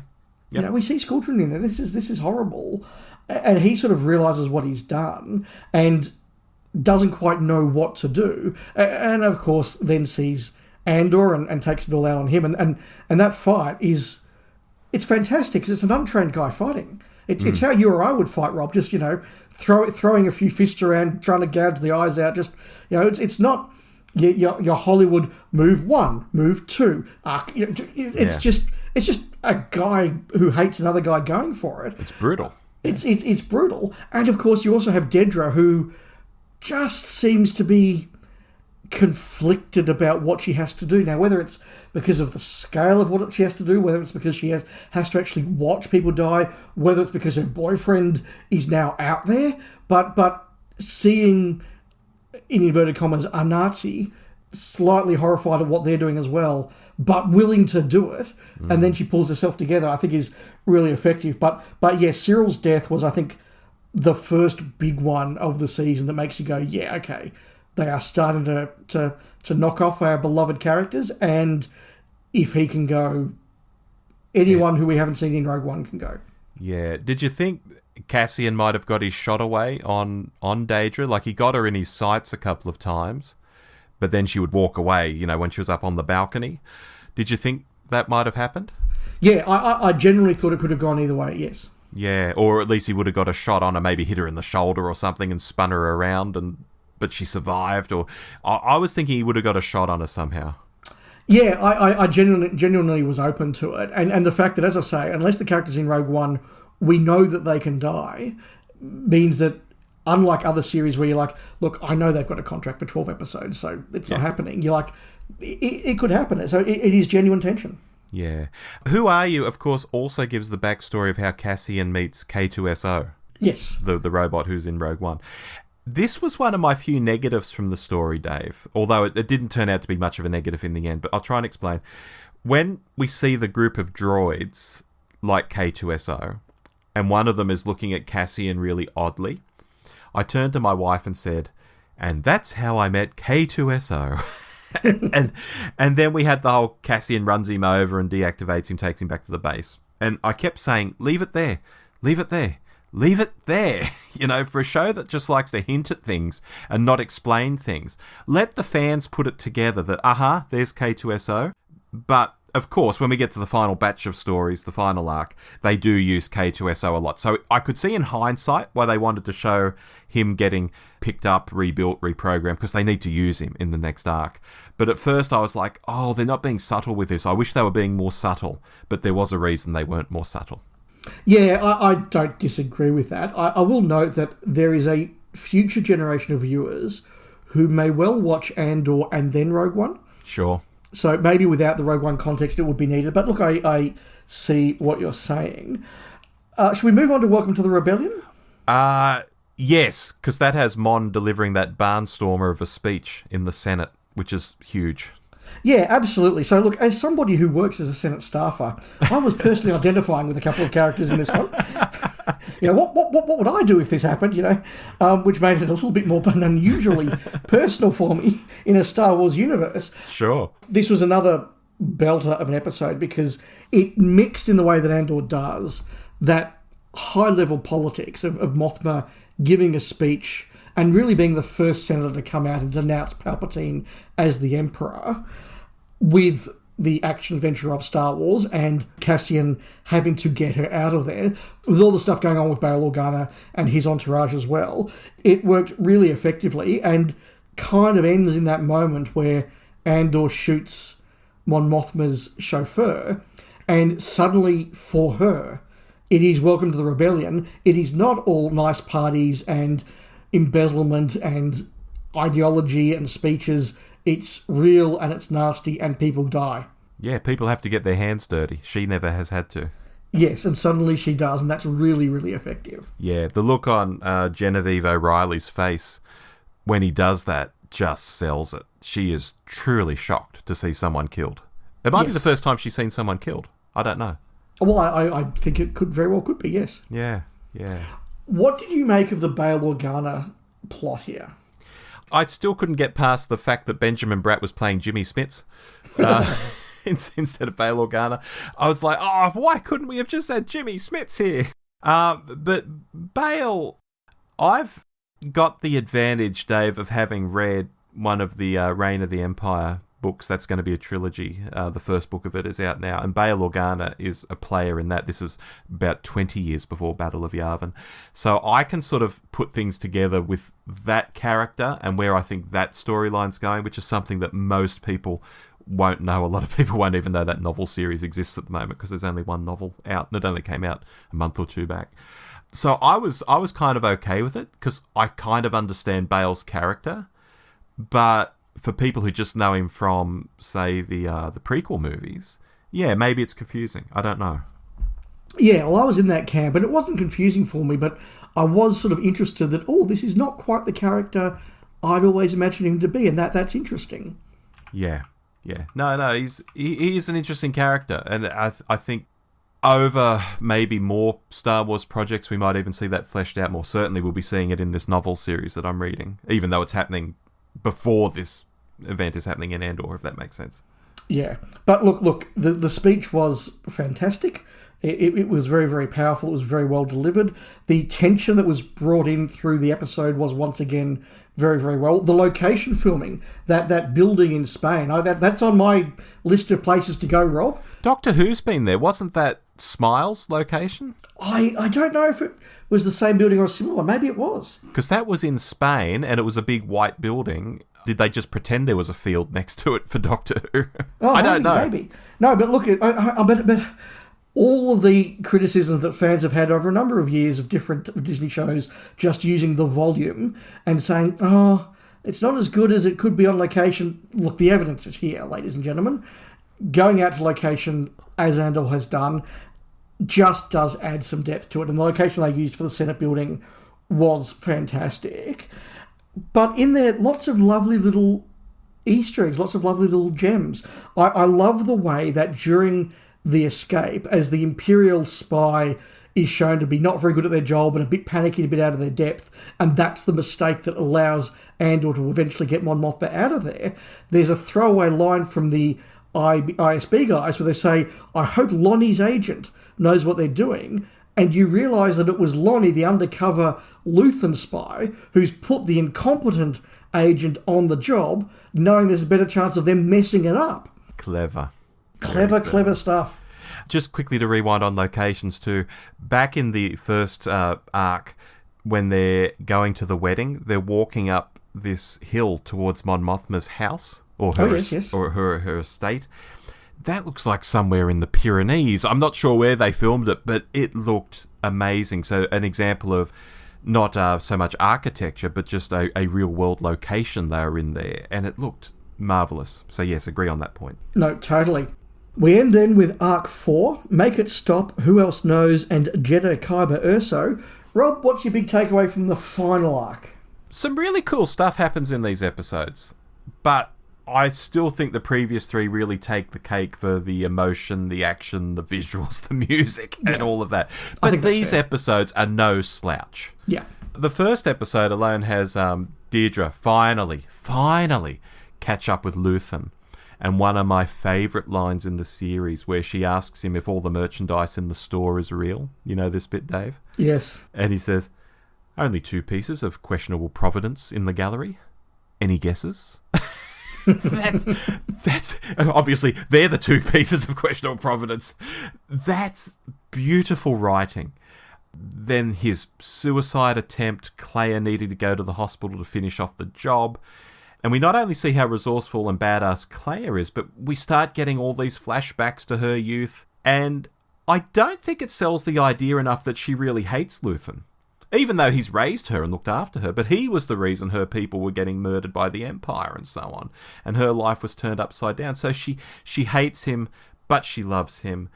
Yep. We see school children in there. This is horrible. And he sort of realises what he's done and doesn't quite know what to do. And, of course, then sees Andor and takes it all out on him. And that fight it's fantastic, because it's an untrained guy fighting. It's how you or I would fight, Rob, just, throwing a few fists around, trying to gouge the eyes out. Just, it's not your Hollywood move one, move two. It's just a guy who hates another guy going for it. It's brutal. It's brutal. And, of course, you also have Dedra, who just seems to be conflicted about what she has to do. Now, whether it's because of the scale of what she has to do, whether it's because she has to actually watch people die, whether it's because her boyfriend is now out there, but seeing, in inverted commas, a Nazi, slightly horrified at what they're doing as well, but willing to do it, and then she pulls herself together, I think is really effective. But yeah, Syril's death was, I think, the first big one of the season that makes you go, yeah, okay, they are starting to knock off our beloved characters, and if he can go, anyone who we haven't seen in Rogue One can go. Yeah. Did you think Cassian might have got his shot away on Dedra? Like, he got her in his sights a couple of times, but then she would walk away, when she was up on the balcony. Did you think that might have happened? Yeah, I generally thought it could have gone either way, yes. Yeah, or at least he would have got a shot on her, maybe hit her in the shoulder or something and spun her around, but she survived. Or I was thinking he would have got a shot on her somehow. Yeah, I genuinely was open to it. And the fact that, as I say, unless the characters in Rogue One, we know that they can die, means that, unlike other series where you're like, look, I know they've got a contract for 12 episodes, so it's not happening. You're like, it could happen. So it is genuine tension. Yeah. Who Are You, of course, also gives the backstory of how Cassian meets K2SO. Yes. The robot who's in Rogue One. This was one of my few negatives from the story, Dave, although it didn't turn out to be much of a negative in the end, but I'll try and explain. When we see the group of droids, like K2SO, and one of them is looking at Cassian really oddly, I turned to my wife and said, and that's how I met K2SO. and then we had the whole Cassian runs him over and deactivates him, takes him back to the base. And I kept saying, leave it there, leave it there, leave it there. For a show that just likes to hint at things and not explain things. Let the fans put it together that, there's K2SO. But, of course, when we get to the final batch of stories, the final arc, they do use K2SO a lot. So I could see in hindsight why they wanted to show him getting picked up, rebuilt, reprogrammed, because they need to use him in the next arc. But at first I was like, oh, they're not being subtle with this. I wish they were being more subtle. But there was a reason they weren't more subtle. Yeah, I don't disagree with that. I will note that there is a future generation of viewers who may well watch Andor and then Rogue One. Sure. So maybe without the Rogue One context it would be needed. But look, I see what you're saying. Should we move on to Welcome to the Rebellion? Yes, because that has Mon delivering that barnstormer of a speech in the Senate, which is huge. Yeah, absolutely. So look, as somebody who works as a Senate staffer, I was personally identifying with a couple of characters in this one. What would I do if this happened, which made it a little bit more unusually personal for me in a Star Wars universe. Sure. This was another belter of an episode because it mixed in the way that Andor does that high-level politics of Mothma giving a speech and really being the first senator to come out and denounce Palpatine as the Emperor, with the action-adventure of Star Wars and Cassian having to get her out of there, with all the stuff going on with Bail Organa and his entourage as well, it worked really effectively and kind of ends in that moment where Andor shoots Mon Mothma's chauffeur, and suddenly for her, it is welcome to the rebellion. It is not all nice parties and embezzlement and ideology and speeches. It's real and it's nasty and people die. Yeah, people have to get their hands dirty. She never has had to. Yes, and suddenly she does, and that's really, really effective. Yeah, the look on Genevieve O'Reilly's face when he does that just sells it. She is truly shocked to see someone killed. It might be the first time she's seen someone killed. I don't know. Well, I think it very well could be, yes. Yeah. What did you make of the Bail Organa plot here? I still couldn't get past the fact that Benjamin Bratt was playing Jimmy Smits instead of Bail Organa. I was like, why couldn't we have just had Jimmy Smits here? But Bail, I've got the advantage, Dave, of having read one of the Reign of the Empire books. That's going to be a trilogy. The first book of it is out now, and Bail Organa is a player in that. This is about 20 years before Battle of Yavin. So I can sort of put things together with that character and where I think that storyline's going, which is something that most people won't know. A lot of people won't even know that novel series exists at the moment because there's only one novel out, and it only came out a month or two back. So I was kind of okay with it because I kind of understand Bail's character, but for people who just know him from, say, the prequel movies, yeah, maybe it's confusing. I don't know. Yeah, well, I was in that camp, and it wasn't confusing for me, but I was sort of interested that, this is not quite the character I'd always imagined him to be, and that's interesting. Yeah. No, he is an interesting character, and I think over maybe more Star Wars projects, we might even see that fleshed out more. Certainly we'll be seeing it in this novel series that I'm reading, even though it's happening before this event is happening in Andor, if that makes sense. Yeah. But look, the speech was fantastic. It was very, very powerful. It was very well delivered. The tension that was brought in through the episode was once again very, very well. The location filming, that building in Spain, that's on my list of places to go, Rob. Doctor Who's been there. Wasn't that Smiles location? I don't know if it was the same building or a similar one. Maybe it was. Because that was in Spain, and it was a big white building. Did they just pretend there was a field next to it for Doctor Who? I don't know. Maybe. No, but look, but all of the criticisms that fans have had over a number of years of different Disney shows just using the volume and saying, it's not as good as it could be on location. Look, the evidence is here, ladies and gentlemen. Going out to location, as Andor has done, just does add some depth to it. And the location they used for the Senate building was fantastic. But in there, lots of lovely little Easter eggs, lots of lovely little gems. I love the way that during the escape, as the Imperial spy is shown to be not very good at their job and a bit panicky, a bit out of their depth, and that's the mistake that allows Andor to eventually get Mon Mothma out of there. There's a throwaway line from the ISB guys where they say, I hope Lonnie's agent knows what they're doing. And you realise that it was Lonnie, the undercover Luthen spy, who's put the incompetent agent on the job, knowing there's a better chance of them messing it up. Clever stuff. Just quickly to rewind on locations too. Back in the first arc, when they're going to the wedding, they're walking up this hill towards Mon Mothma's house, or her estate. That looks like somewhere in the Pyrenees. I'm not sure where they filmed it, but it looked amazing. So an example of not so much architecture, but just a real-world location they were in there. And it looked marvellous. So yes, agree on that point. No, totally. We end then with Arc 4, Make It Stop, Who Else Knows, and Jeddah Kyber Urso. Rob, what's your big takeaway from the final arc? Some really cool stuff happens in these episodes, but I still think the previous three really take the cake for the emotion, the action, the visuals, the music, and all of that. But these episodes are no slouch. Yeah. The first episode alone has Dedra finally catch up with Luthen. And one of my favourite lines in the series where she asks him if all the merchandise in the store is real. You know this bit, Dave? Yes. And he says, Only 2 pieces of questionable providence in the gallery. Any guesses? That's obviously they're the 2 pieces of questionable providence. That's beautiful writing. Then his suicide attempt, Kleya needing to go to the hospital to finish off the job. And we not only see how resourceful and badass Kleya is, but we start getting all these flashbacks to her youth. And I don't think it sells the idea enough that she really hates Luthen. Even though he's raised her and looked after her, but he was the reason her people were getting murdered by the Empire and so on. And her life was turned upside down. So she hates him, but she loves him.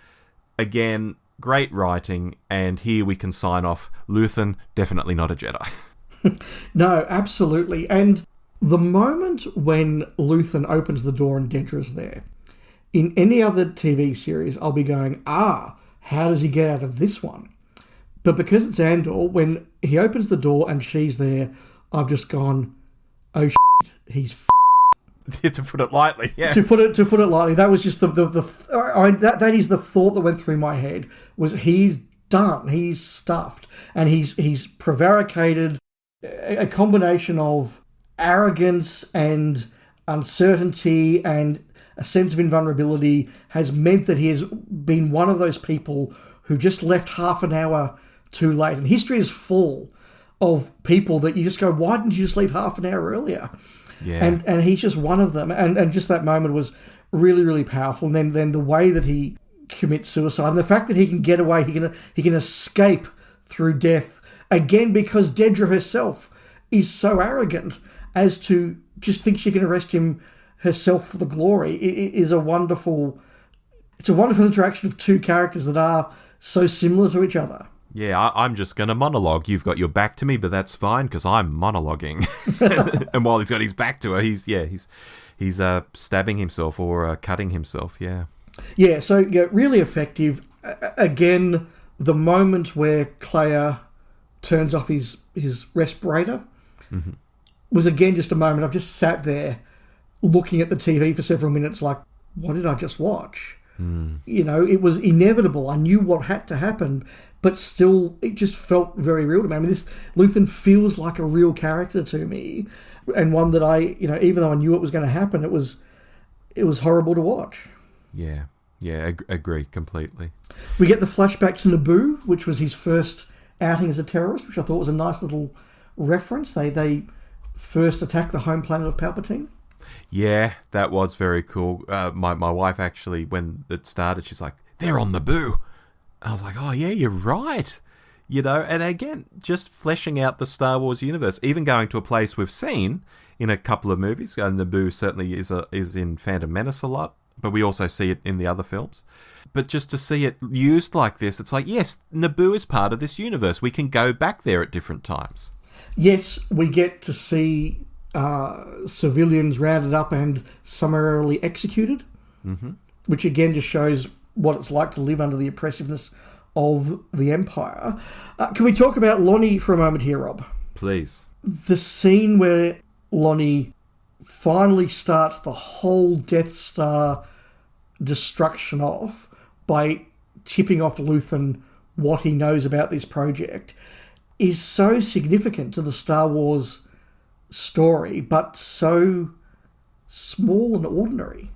Again, great writing, and here we can sign off. Luthen, definitely not a Jedi. No, absolutely. And the moment when Luthen opens the door and Dedra's there, in any other TV series, I'll be going, how does he get out of this one? But because it's Andor, when he opens the door and she's there, I've just gone, oh shit, he's to put it lightly, yeah. To put it lightly, that was just that is the thought that went through my head, was he's done, he's stuffed, and he's prevaricated. A combination of arrogance and uncertainty and a sense of invulnerability has meant that he has been one of those people who just left half an hour too late. And history is full of people that you just go, why didn't you just leave half an hour earlier? Yeah. And he's just one of them. And just that moment was really, really powerful. And then the way that he commits suicide and the fact that he can get away, he can escape through death, again, because Dedra herself is so arrogant as to just think she can arrest him herself for the glory. It is a wonderful interaction of 2 characters that are so similar to each other. Yeah, I'm just going to monologue. You've got your back to me, but that's fine because I'm monologuing. And while he's got his back to her, he's stabbing himself or cutting himself. Yeah. Yeah. So really effective. Again, the moment where Kleya turns off his respirator was again just a moment. I've just sat there looking at the TV for several minutes, like, what did I just watch? It was inevitable. I knew what had to happen, but still, it just felt very real to me. I mean, this Luthen feels like a real character to me, and one that I, even though I knew it was going to happen, it was horrible to watch. Yeah, agree completely. We get the flashback to Naboo, which was his first outing as a terrorist, which I thought was a nice little reference. They first attacked the home planet of Palpatine. Yeah, that was very cool. My wife actually, when it started, she's like, they're on Naboo. I was like, oh yeah, you're right. And again, just fleshing out the Star Wars universe, even going to a place we've seen in a couple of movies. Naboo certainly is in Phantom Menace a lot, but we also see it in the other films. But just to see it used like this, it's like, yes, Naboo is part of this universe. We can go back there at different times. Yes, we get to see civilians rounded up and summarily executed, which again just shows what it's like to live under the oppressiveness of the Empire. Can we talk about Lonnie for a moment here, Rob? Please. The scene where Lonnie finally starts the whole Death Star destruction off by tipping off Luthen what he knows about this project is so significant to the Star Wars story, but so small and ordinary.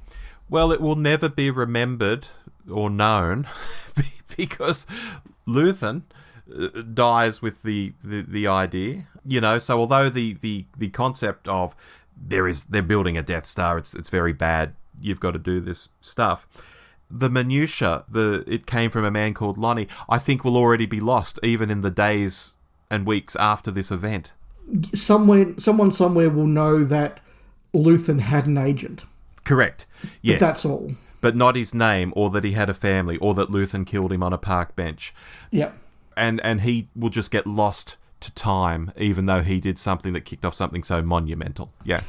Well, it will never be remembered or known because Luthen dies with the idea, so although the concept of they're building a Death Star, it's very bad, you've got to do this stuff, the minutiae, it came from a man called Lonnie, I think will already be lost even in the days and weeks after this event. Someone somewhere will know that Luthen had an agent. Correct. Yes. But that's all. But not his name, or that he had a family, or that Luthen killed him on a park bench. Yeah. And he will just get lost to time, even though he did something that kicked off something so monumental. Yeah.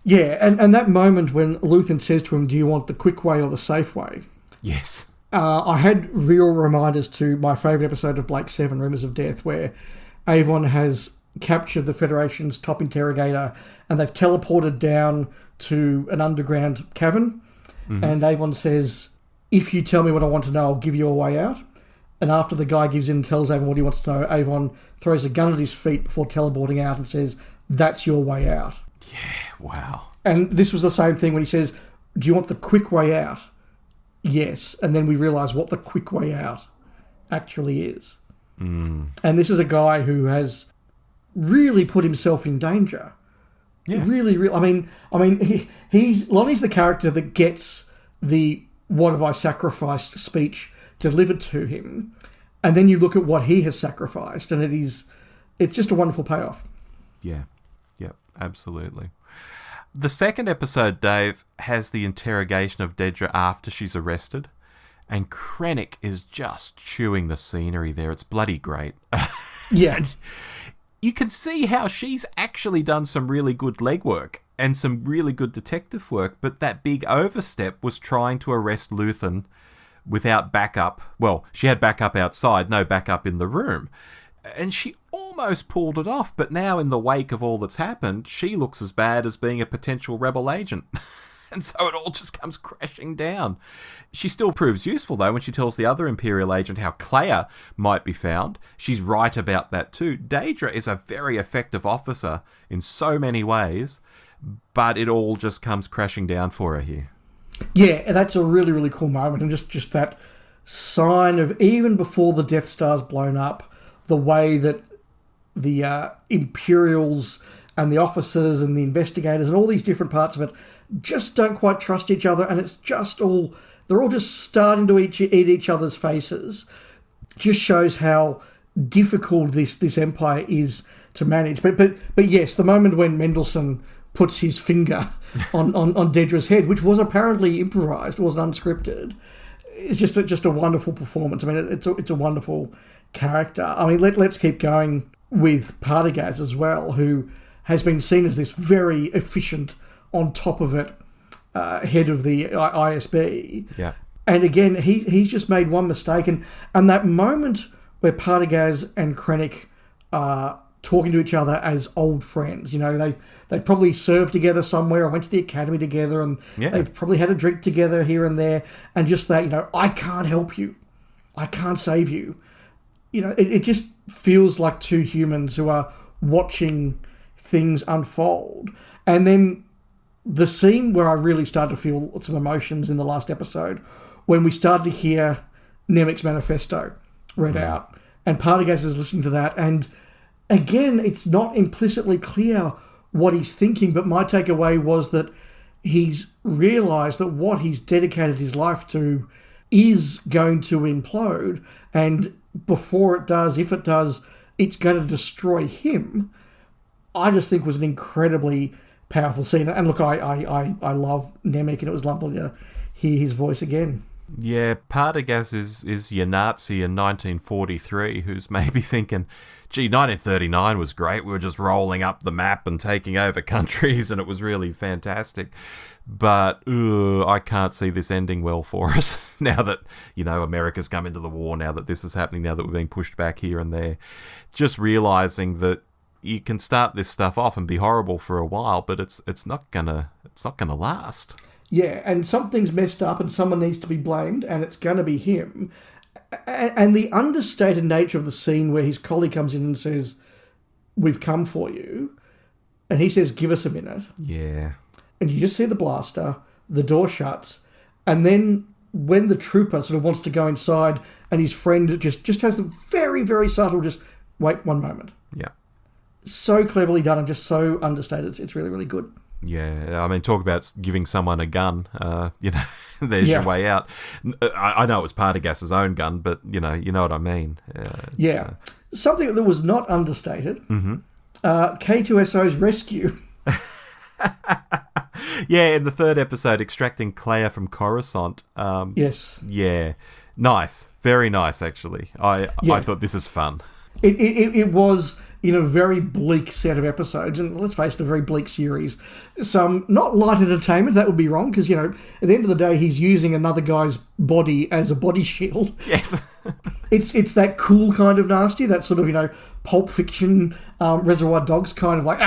Yeah, and that moment when Luthen says to him, do you want the quick way or the safe way? Yes. I had real reminders to my favourite episode of Blake 7, Rumours of Death, where Avon has captured the Federation's top interrogator and they've teleported down to an underground cavern, and Avon says, if you tell me what I want to know, I'll give you a way out. And after the guy gives in and tells Avon what he wants to know, Avon throws a gun at his feet before teleporting out and says, "That's your way out." Yeah, wow. And this was the same thing when he says, "Do you want the quick way out?" Yes. And then we realise what the quick way out actually is. And this is a guy who has really put himself in danger. Yeah. Really. I mean, he's Lonnie's the character that gets the "what have I sacrificed" speech delivered to him, and then you look at what he has sacrificed, and it's just a wonderful payoff. Yeah, absolutely. The second episode, Dave, has the interrogation of Dedra after she's arrested, and Krennic is just chewing the scenery there. It's bloody great. Yeah. You can see how she's actually done some really good legwork and some really good detective work, but that big overstep was trying to arrest Luthen without backup. Well, she had backup outside, no backup in the room. And she almost pulled it off, but now in the wake of all that's happened, she looks as bad as being a potential rebel agent. And so it all just comes crashing down. She still proves useful, though, when she tells the other Imperial agent how Kleya might be found. She's right about that, too. Dedra is a very effective officer in so many ways, but it all just comes crashing down for her here. Yeah, that's a really, really cool moment. And just that sign of, even before the Death Star's blown up, the way that the Imperials and the officers and the investigators and all these different parts of it just don't quite trust each other, and it's just all... They're all just starting to eat each other's faces. Just shows how difficult this empire is to manage. But yes, the moment when Mendelsohn puts his finger on Dedra's head, which was apparently improvised, wasn't unscripted, it's just a wonderful performance. I mean, it's a wonderful character. I mean, let's keep going with Partagaz as well, who has been seen as this very efficient, on top of it, head of the ISB. Yeah. And again, he's just made one mistake. And that moment where Partagaz and Krennic are talking to each other as old friends, you know, they probably served together somewhere or went to the academy together, and they've probably had a drink together here and there. And just that, you know, I can't help you. I can't save you. You know, it just feels like two humans who are watching things unfold. And then the scene where I really started to feel some emotions in the last episode, when we started to hear Nemik's manifesto read out, and Partagaz is listening to that, and again, it's not implicitly clear what he's thinking, but my takeaway was that he's realised that what he's dedicated his life to is going to implode, and before it does, if it does, it's going to destroy him. I just think was an incredibly powerful scene. And look, I love Nemik, and it was lovely to hear his voice again. Yeah, Partagaz is your Nazi in 1943 who's maybe thinking, gee, 1939 was great. We were just rolling up the map and taking over countries, and it was really fantastic. But I can't see this ending well for us now that, you know, America's come into the war, now that this is happening, now that we're being pushed back here and there. Just realising that you can start this stuff off and be horrible for a while, but it's not gonna last. Yeah, and something's messed up and someone needs to be blamed, and it's going to be him. And the understated nature of the scene where his colleague comes in and says, "We've come for you," and he says, "Give us a minute." Yeah. And you just see the blaster, the door shuts, and then when the trooper sort of wants to go inside and his friend just has a very, very subtle, just, "Wait one moment." Yeah. So cleverly done and just so understated. It's really, really good. Yeah, I mean, talk about giving someone a gun, you know, there's your way out. I know it was Partagaz's own gun, but, you know what I mean. Something that was not understated, K2SO's rescue. Yeah, in the third episode, extracting Kleya from Coruscant. Yes. Yeah, nice. Very nice, actually. I thought this is fun. It was in a very bleak set of episodes, and let's face it, a very bleak series. Some not light entertainment, that would be wrong, because, you know, at the end of the day, he's using another guy's body as a body shield. Yes. It's that cool kind of nasty, that sort of, you know, Pulp Fiction, Reservoir Dogs kind of like,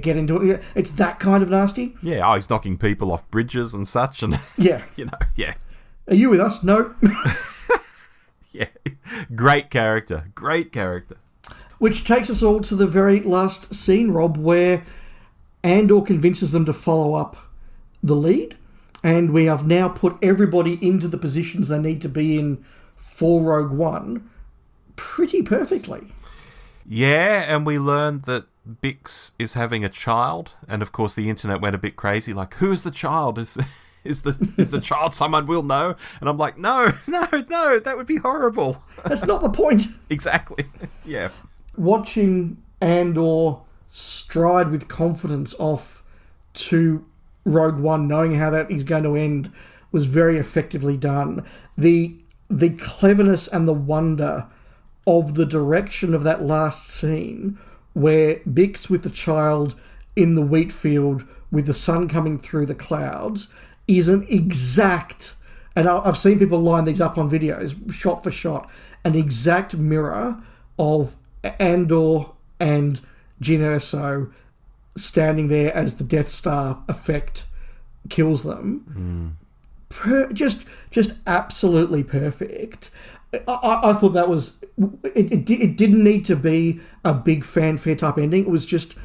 get into it. It's that kind of nasty. Yeah, he's knocking people off bridges and such, and yeah. you know, yeah. Are you with us? No. Yeah. Great character. Great character. Which takes us all to the very last scene, Rob, where Andor convinces them to follow up the lead, and we have now put everybody into the positions they need to be in for Rogue One pretty perfectly. Yeah, and we learned that Bix is having a child, and of course the internet went a bit crazy, like, who's the child? Is the child someone we'll know? And I'm like, no, that would be horrible. That's not the point. Exactly. Yeah. Watching Andor stride with confidence off to Rogue One, knowing how that is going to end, was very effectively done. The cleverness and the wonder of the direction of that last scene, where Bix with the child in the wheat field with the sun coming through the clouds, is an exact, and I've seen people line these up on videos, shot for shot, an exact mirror of Andor and Jyn Erso standing there as the Death Star effect kills them. Just absolutely perfect. I thought that was... It didn't need to be a big fanfare type ending. It was just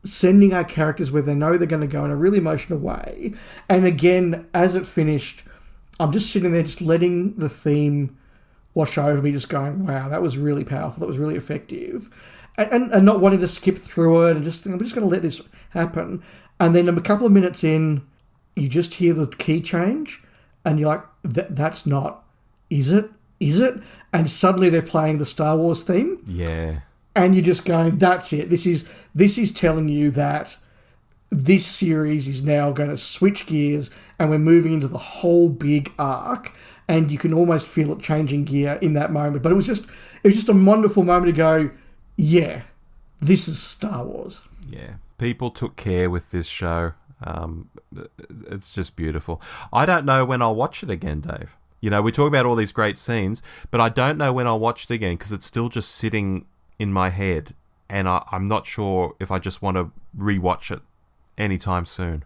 sending our characters where they know they're going to go in a really emotional way. And again, as it finished, I'm just sitting there just letting the theme wash over me, just going, wow, that was really powerful. That was really effective. And not wanting to skip through it and just think, I'm just going to let this happen. And then a couple of minutes in, you just hear the key change and you're like, that's not, is it? Is it? And suddenly they're playing the Star Wars theme. Yeah. And you're just going, that's it. This is telling you that this series is now going to switch gears and we're moving into the whole big arc, and you can almost feel it changing gear in that moment. But it was just a wonderful moment to go, yeah, this is Star Wars. Yeah. People took care with this show. It's just beautiful. I don't know when I'll watch it again, Dave. You know, we talk about all these great scenes, but I don't know when I'll watch it again because it's still just sitting in my head, and I'm not sure if I just want to rewatch it anytime soon.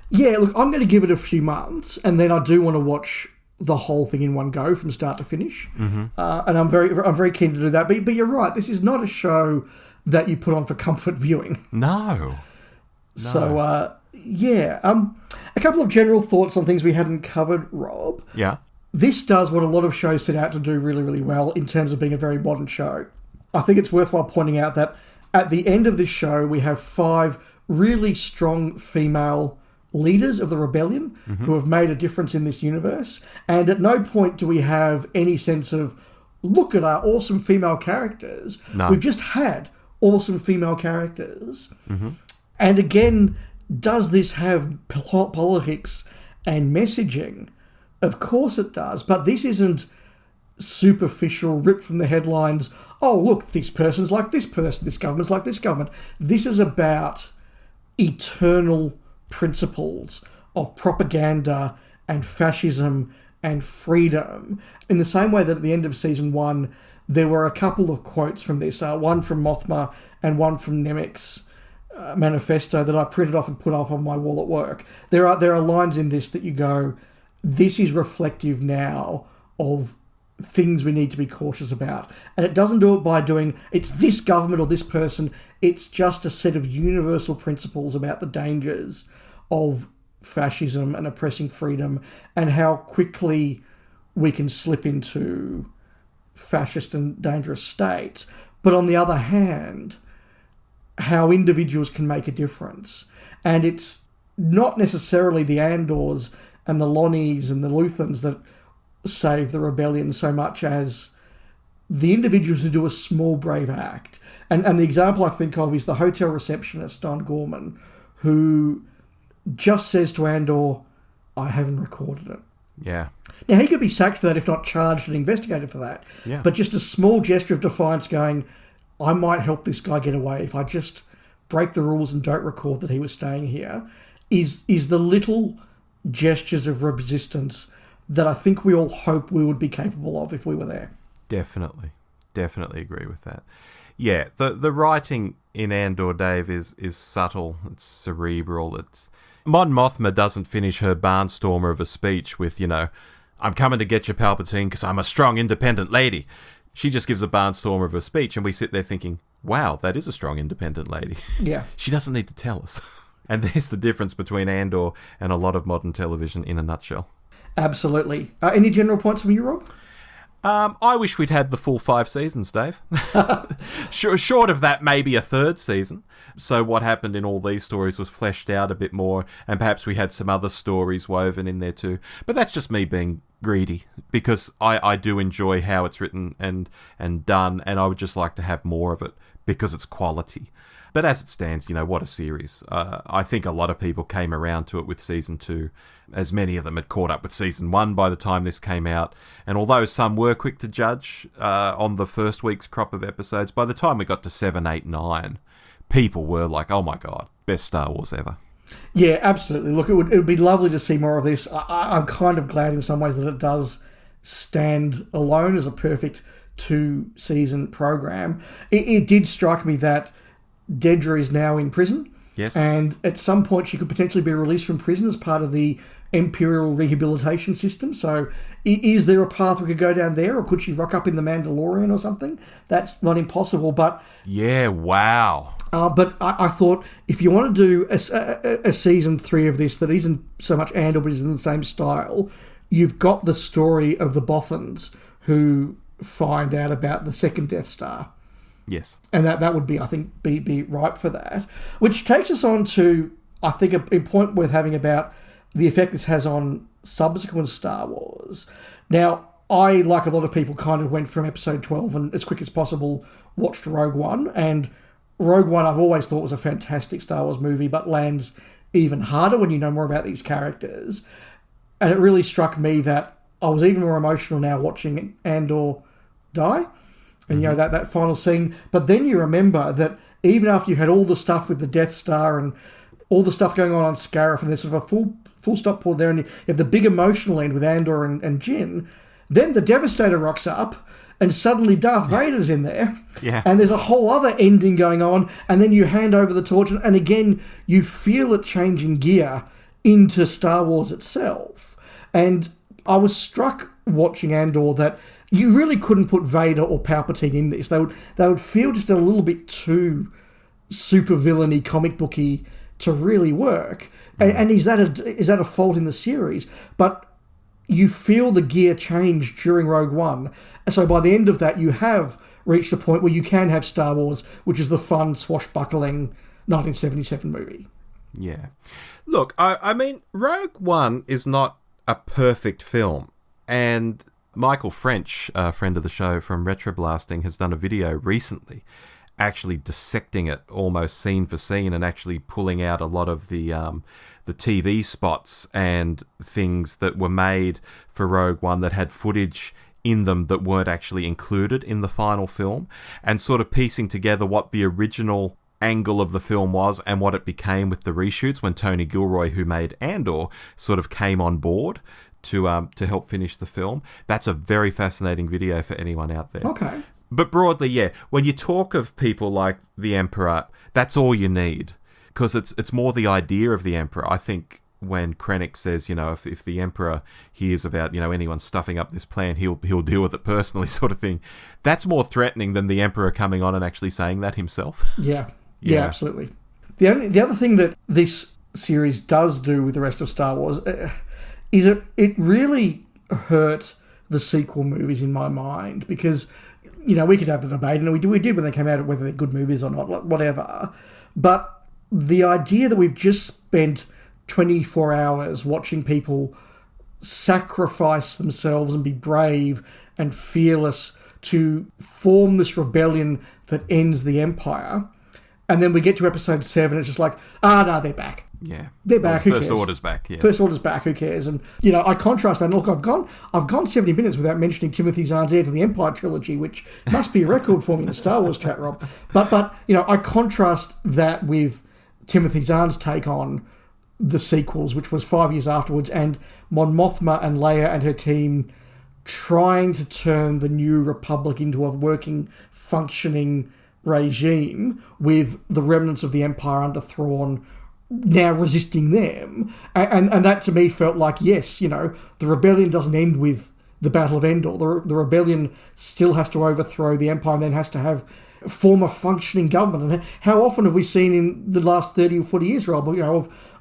Yeah, look, I'm going to give it a few months, and then I do want to watch the whole thing in one go from start to finish. Mm-hmm. And I'm very keen to do that. But you're right, this is not a show that you put on for comfort viewing. No. So, yeah. A couple of general thoughts on things we hadn't covered, Rob. Yeah. This does what a lot of shows set out to do really, really well in terms of being a very modern show. I think it's worthwhile pointing out that at the end of this show, we have 5 really strong female leaders of the rebellion who have made a difference in this universe. And at no point do we have any sense of, look at our awesome female characters. No. We've just had awesome female characters. Mm-hmm. And again, does this have politics and messaging? Of course it does. But this isn't superficial, ripped from the headlines, oh, look, this person's like this person, this government's like this government. This is about eternal principles of propaganda and fascism and freedom. In the same way that at the end of season 1, there were a couple of quotes from this, one from Mothma and one from Nemec's manifesto that I printed off and put up on my wall at work. There are lines in this that you go, this is reflective now of things we need to be cautious about. And it doesn't do it by doing, it's this government or this person. It's just a set of universal principles about the dangers of fascism and oppressing freedom and how quickly we can slip into fascist and dangerous states. But on the other hand, how individuals can make a difference. And it's not necessarily the Andors and the Lonnies and the Luthens that save the rebellion so much as the individuals who do a small, brave act. And the example I think of is the hotel receptionist, Don Gorman, who just says to Andor, I haven't recorded it. Yeah. Now, he could be sacked for that, if not charged and investigated for that. Yeah. But just a small gesture of defiance going, I might help this guy get away if I just break the rules and don't record that he was staying here, is the little gestures of resistance that I think we all hope we would be capable of if we were there. Definitely agree with that. Yeah, the writing in Andor, Dave, is subtle, it's cerebral, it's... Mon Mothma doesn't finish her barnstormer of a speech with, I'm coming to get you, Palpatine, because I'm a strong, independent lady. She just gives a barnstormer of a speech, and we sit there thinking, wow, that is a strong, independent lady. Yeah. She doesn't need to tell us. And there's the difference between Andor and a lot of modern television in a nutshell. Absolutely. Any general points from you, Rob? I wish we'd had the full 5 seasons, Dave. Short of that, maybe a 3rd season. So what happened in all these stories was fleshed out a bit more, and perhaps we had some other stories woven in there too. But that's just me being greedy, because I do enjoy how it's written and done, and I would just like to have more of it because it's quality. But as it stands, what a series. I think a lot of people came around to it with Season 2, as many of them had caught up with Season 1 by the time this came out. And although some were quick to judge on the first week's crop of episodes, by the time we got to 7, 8, 9, people were like, oh my God, best Star Wars ever. Yeah, absolutely. Look, it would be lovely to see more of this. I'm kind of glad in some ways that it does stand alone as a perfect 2-season program. It did strike me that Dedra is now in prison. Yes. And at some point she could potentially be released from prison as part of the Imperial rehabilitation system. So is there a path we could go down there, or could she rock up in The Mandalorian or something? That's not impossible, but... Yeah, wow. But I thought if you want to do a Season 3 of this that isn't so much Andor but is in the same style, you've got the story of the Bothans who find out about the second Death Star. Yes. And that would be, I think, be ripe for that. Which takes us on to, I think, a point worth having about the effect this has on subsequent Star Wars. Now, I, like a lot of people, kind of went from episode 12 and as quick as possible watched Rogue One. And Rogue One I've always thought was a fantastic Star Wars movie, but lands even harder when you know more about these characters. And it really struck me that I was even more emotional now watching Andor die. And, that final scene. But then you remember that even after you had all the stuff with the Death Star and all the stuff going on Scarif, and there's sort of a full stop pause there, and you have the big emotional end with Andor and Jyn, then the Devastator rocks up, and suddenly Darth Vader's in there. Yeah. And there's a whole other ending going on, and then you hand over the torch, and again, you feel it changing gear into Star Wars itself. And I was struck watching Andor that you really couldn't put Vader or Palpatine in this. They would feel just a little bit too super-villainy, comic booky to really work. And is that a fault in the series? But you feel the gear change during Rogue One. And so by the end of that, you have reached a point where you can have Star Wars, which is the fun, swashbuckling 1977 movie. Yeah. Look, I mean, Rogue One is not a perfect film. And Michael French, a friend of the show from Retroblasting, has done a video recently actually dissecting it almost scene for scene and actually pulling out a lot of the TV spots and things that were made for Rogue One that had footage in them that weren't actually included in the final film, and sort of piecing together what the original angle of the film was and what it became with the reshoots when Tony Gilroy, who made Andor, sort of came on board to help finish the film. That's a very fascinating video for anyone out there. Okay. But broadly, yeah, when you talk of people like the Emperor, that's all you need, because it's more the idea of the Emperor. I think when Krennic says, if the Emperor hears about, anyone stuffing up this plan, he'll deal with it personally, sort of thing. That's more threatening than the Emperor coming on and actually saying that himself. Yeah, absolutely. The other thing that this series does do with the rest of Star Wars is it really hurt the sequel movies in my mind, because we could have the debate, and we did when they came out, whether they're good movies or not, whatever. But the idea that we've just spent 24 hours watching people sacrifice themselves and be brave and fearless to form this rebellion that ends the Empire, and then we get to episode 7, it's just like, no, they're back. Yeah, they're back. Who cares? First Order's back. Yeah, First Order's back. Who cares? And I contrast that. And look, I've gone 70 minutes without mentioning Timothy Zahn's Heir to the Empire trilogy, which must be a record for me in the Star Wars chat, Rob. But I contrast that with Timothy Zahn's take on the sequels, which was 5 years afterwards, and Mon Mothma and Leia and her team trying to turn the New Republic into a working, functioning regime with the remnants of the Empire under Thrawn now resisting them. And that to me felt like, yes, the rebellion doesn't end with the Battle of Endor. The rebellion still has to overthrow the Empire and then has to form a functioning government. And how often have we seen in the last 30 or 40 years, Rob,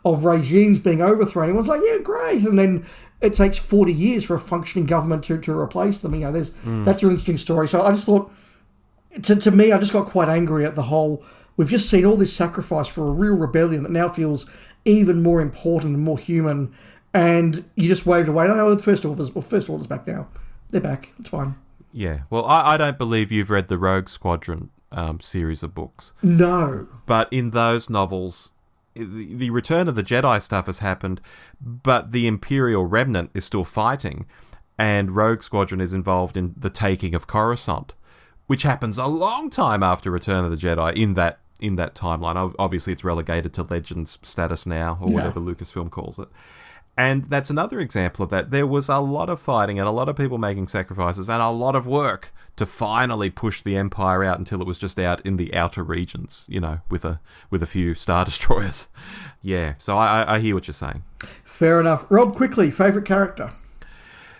of regimes being overthrown? Everyone's like, yeah, great. And then it takes 40 years for a functioning government to replace them. That's an interesting story. So I just thought, to me, I just got quite angry at the whole, we've just seen all this sacrifice for a real rebellion that now feels even more important and more human, and you just waved away. No, the First Order's back now. They're back. It's fine. Yeah. Well, I don't believe you've read the Rogue Squadron series of books. No. But in those novels, the Return of the Jedi stuff has happened, but the Imperial Remnant is still fighting, and Rogue Squadron is involved in the taking of Coruscant, which happens a long time after Return of the Jedi in that timeline. Obviously, it's relegated to Legends status now, or whatever Lucasfilm calls it. And that's another example of that. There was a lot of fighting and a lot of people making sacrifices and a lot of work to finally push the Empire out until it was just out in the outer regions, with a few Star Destroyers. Yeah, so I hear what you're saying. Fair enough. Rob, quickly, favourite character?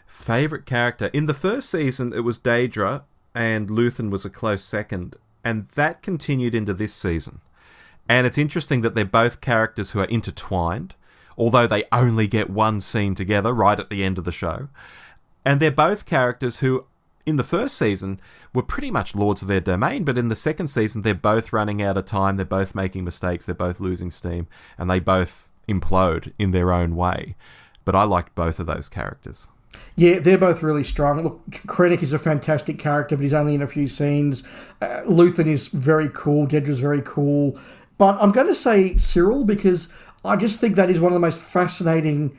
Favourite character? In the first season, it was Dedra, and Luthen was a close second. And that continued into this season. And it's interesting that they're both characters who are intertwined, although they only get one scene together right at the end of the show. And they're both characters who, in the first season, were pretty much lords of their domain, but in the second season, they're both running out of time, they're both making mistakes, they're both losing steam, and they both implode in their own way. But I liked both of those characters. Yeah, they're both really strong. Look, Krennic is a fantastic character, but he's only in a few scenes. Luthen is very cool, Dedra's very cool. But I'm going to say Syril, because I just think that is one of the most fascinating,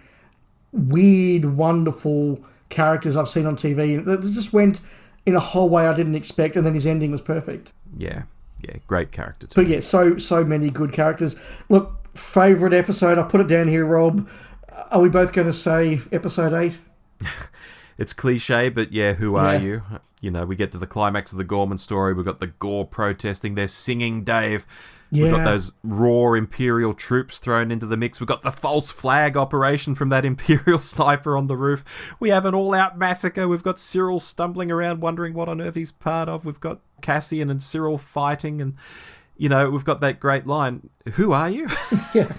weird, wonderful characters I've seen on TV. It just went in a whole way I didn't expect, and then his ending was perfect. Yeah, great character too. But yeah, so many good characters. Look, favourite episode, I've put it down here, Rob. Are we both going to say episode 8? It's cliche, but yeah, who are you? We get to the climax of the Gorman story. We've got the Gore protesting. They're singing, Dave. Yeah. We've got those raw Imperial troops thrown into the mix. We've got the false flag operation from that Imperial sniper on the roof. We have an all-out massacre. We've got Syril stumbling around wondering what on earth he's part of. We've got Cassian and Syril fighting, and we've got that great line, who are you? Yeah.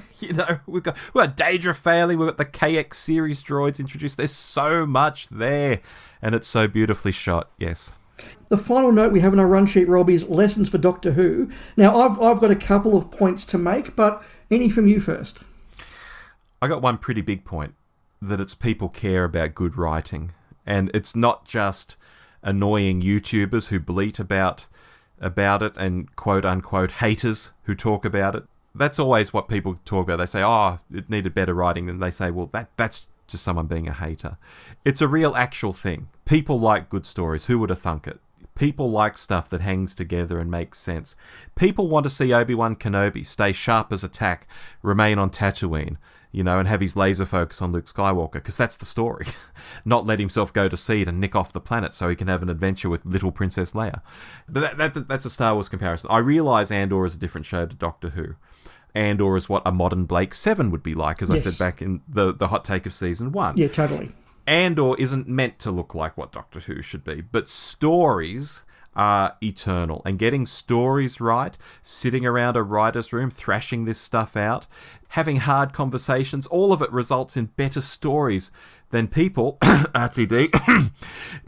We've got Dedra failing, we've got the KX series droids introduced. There's so much there, and it's so beautifully shot, yes. The final note we have in our run sheet, Rob, is lessons for Doctor Who. Now, I've got a couple of points to make, but any from you first? I got one pretty big point, that it's people care about good writing, and it's not just annoying YouTubers who bleat about it and quote-unquote haters who talk about it. That's always what people talk about. They say, it needed better writing. And they say, well, that's just someone being a hater. It's a real actual thing. People like good stories. Who would have thunk it? People like stuff that hangs together and makes sense. People want to see Obi-Wan Kenobi stay sharp as a tack, remain on Tatooine, and have his laser focus on Luke Skywalker, because that's the story. Not let himself go to seed and nick off the planet so he can have an adventure with little Princess Leia. But that's a Star Wars comparison. I realise Andor is a different show to Doctor Who. Andor is what a modern Blake 7 would be like, as I said back in the hot take of Season 1. Yeah, totally. Andor isn't meant to look like what Doctor Who should be, but stories are eternal. And getting stories right, sitting around a writer's room, thrashing this stuff out, having hard conversations, all of it results in better stories than people, RTD,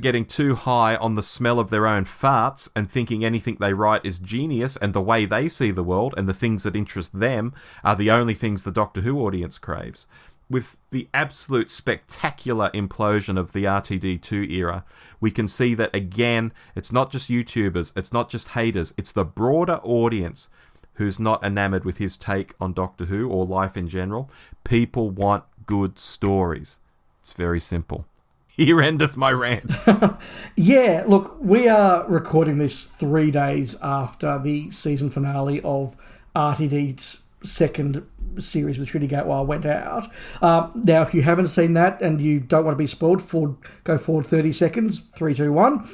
getting too high on the smell of their own farts and thinking anything they write is genius and the way they see the world and the things that interest them are the only things the Doctor Who audience craves. With the absolute spectacular implosion of the RTD2 era, we can see that, again, it's not just YouTubers, it's not just haters, it's the broader audience who's not enamored with his take on Doctor Who or life in general. People want good stories. It's very simple. Here endeth my rant. Yeah, look, we are recording this 3 days after the season finale of RTD's second series with Trudy Gatwa went out. Now, if you haven't seen that and you don't want to be spoiled, go forward 30 seconds. 3, 2, 1.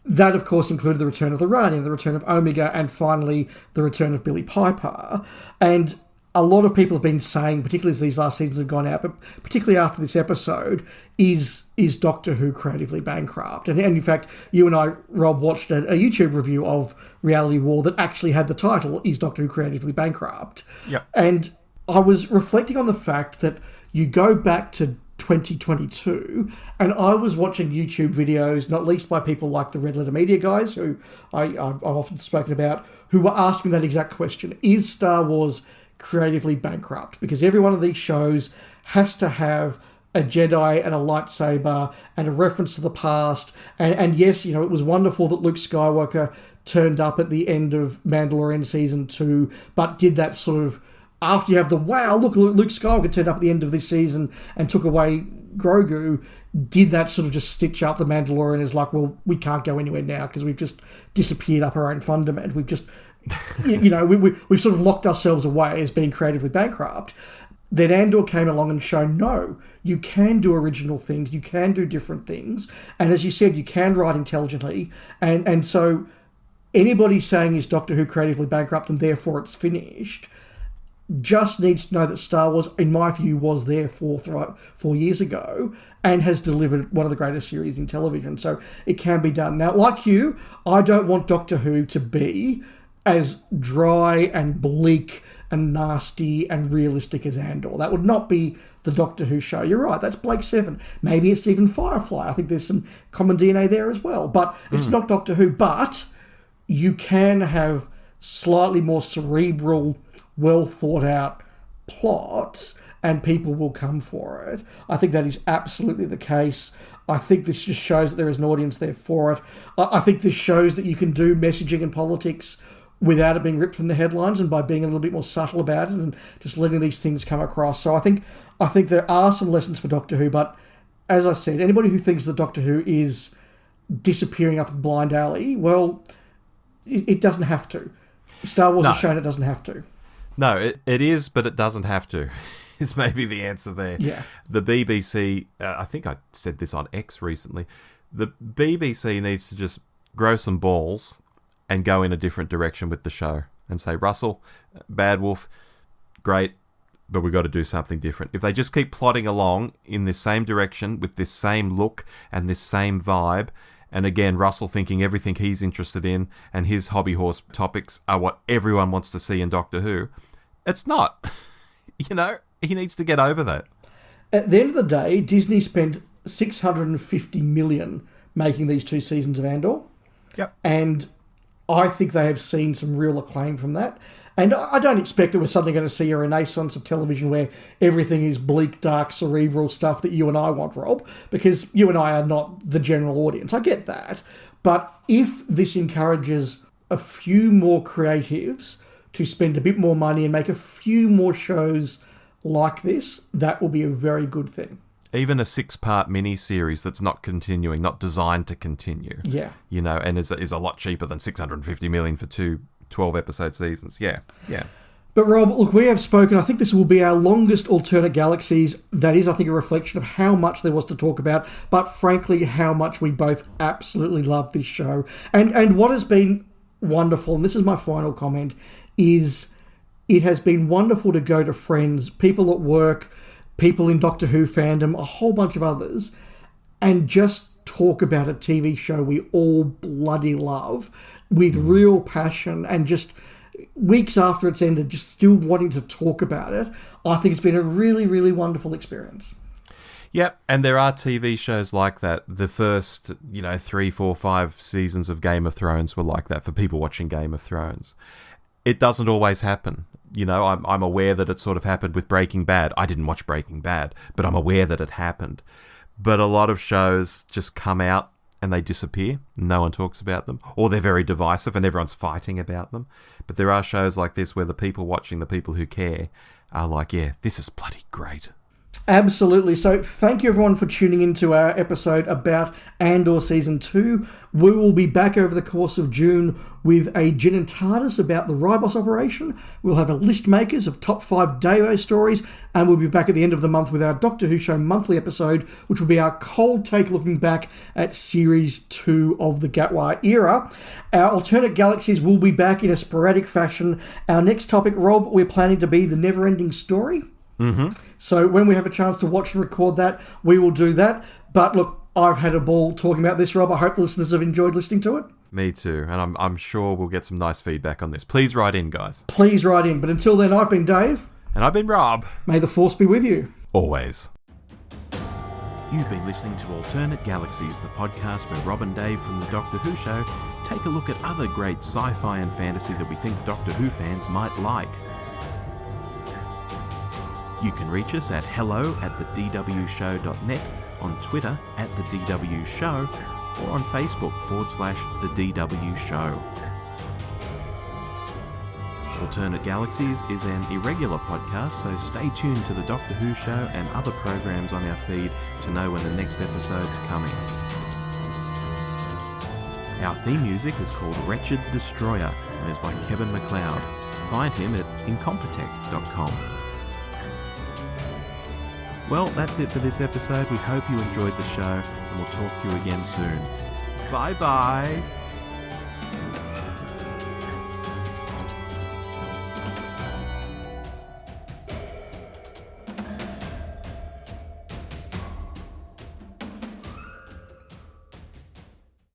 That, of course, included the return of the Rani, the return of Omega, and finally the return of Billy Piper. And a lot of people have been saying, particularly as these last seasons have gone out, but particularly after this episode, is Doctor Who creatively bankrupt? And in fact, you and I, Rob, watched a YouTube review of Reality War that actually had the title, Is Doctor Who Creatively Bankrupt? Yep. And I was reflecting on the fact that you go back to 2022, and I was watching YouTube videos, not least by people like the Red Letter Media guys, who I've often spoken about, who were asking that exact question. Is Star Wars creatively bankrupt? Because every one of these shows has to have a Jedi and a lightsaber and a reference to the past. And yes, it was wonderful that Luke Skywalker turned up at the end of Mandalorian Season 2, but did that sort of, after you have the, wow, look, Luke Skywalker turned up at the end of this season and took away Grogu, did that sort of just stitch up the Mandalorian as like, well, we can't go anywhere now because we've just disappeared up our own fundament. We've just, we've sort of locked ourselves away as being creatively bankrupt. Then Andor came along and showed, no, you can do original things, you can do different things. And as you said, you can write intelligently. And so anybody saying is Doctor Who creatively bankrupt and therefore it's finished just needs to know that Star Wars, in my view, was there 4 years ago and has delivered one of the greatest series in television. So it can be done. Now, like you, I don't want Doctor Who to be as dry and bleak and nasty and realistic as Andor. That would not be the Doctor Who show. You're right, that's Blake Seven. Maybe it's even Firefly. I think there's some common DNA there as well. But it's not Doctor Who. But you can have slightly more cerebral, well thought out plots and people will come for it. I think that is absolutely the case. I think this just shows that there is an audience there for it. I think this shows that you can do messaging and politics without it being ripped from the headlines and by being a little bit more subtle about it and just letting these things come across. So I think there are some lessons for Doctor Who, but as I said, anybody who thinks that Doctor Who is disappearing up a blind alley, well, it doesn't have to. Star Wars has shown it doesn't have to. No, it is, but it doesn't have to, is maybe the answer there. Yeah. The BBC, I think I said this on X recently, the BBC needs to just grow some balls and go in a different direction with the show and say, Russell, Bad Wolf, great, but we've got to do something different. If they just keep plodding along in this same direction with this same look and this same vibe, and again, Russell thinking everything he's interested in and his hobby horse topics are what everyone wants to see in Doctor Who. It's not. He needs to get over that. At the end of the day, Disney spent $650 million making these 2 seasons of Andor. Yep. And I think they have seen some real acclaim from that. And I don't expect that we're suddenly going to see a renaissance of television where everything is bleak, dark, cerebral stuff that you and I want, Rob, because you and I are not the general audience. I get that. But if this encourages a few more creatives to spend a bit more money and make a few more shows like this, that will be a very good thing. Even a 6-part mini-series that's not continuing, not designed to continue. Yeah. And is a lot cheaper than $650 million for 2 12-episode seasons. Yeah. But Rob, look, we have spoken. I think this will be our longest alternate galaxies. That is, I think, a reflection of how much there was to talk about, but frankly, how much we both absolutely love this show. And what has been wonderful, and this is my final comment, is it has been wonderful to go to friends, people at work, people in Doctor Who fandom, a whole bunch of others, and just talk about a TV show we all bloody love with real passion and just weeks after it's ended, just still wanting to talk about it. I think it's been a really, really wonderful experience. Yep, and there are TV shows like that. The first, 3, 4, 5 seasons of Game of Thrones were like that for people watching Game of Thrones. It doesn't always happen. I'm aware that it sort of happened with Breaking Bad. I didn't watch Breaking Bad, but I'm aware that it happened. But a lot of shows just come out and they disappear. No one talks about them. Or they're very divisive and everyone's fighting about them. But there are shows like this where the people watching, the people who care, are like, yeah, this is bloody great. Absolutely. So thank you everyone for tuning into our episode about Andor Season 2. We will be back over the course of June with a Genitatis about the Ribos operation. We'll have a list makers of top 5 Devo stories, and we'll be back at the end of the month with our Doctor Who Show monthly episode, which will be our cold take looking back at Series 2 of the Gatwa era. Our alternate galaxies will be back in a sporadic fashion. Our next topic, Rob, we're planning to be the never-ending story. Mm-hmm. So when we have a chance to watch and record that, we will do that. But look, I've had a ball talking about this, Rob. I hope the listeners have enjoyed listening to it. Me too, and I'm sure we'll get some nice feedback on this. Please write in, guys. Please write in. But until then, I've been Dave. And I've been Rob. May the Force be with you. Always. You've been listening to Alternate Galaxies, the podcast where Rob and Dave from the Doctor Who Show take a look at other great sci-fi and fantasy that we think Doctor Who fans might like. You can reach us at hello@thedwshow.net, on Twitter @thedwshow, or on Facebook /thedwshow. Alternate Galaxies is an irregular podcast, so stay tuned to the Doctor Who Show and other programs on our feed to know when the next episode's coming. Our theme music is called Wretched Destroyer and is by Kevin MacLeod. Find him at incompetech.com. Well, that's it for this episode. We hope you enjoyed the show, and we'll talk to you again soon. Bye-bye!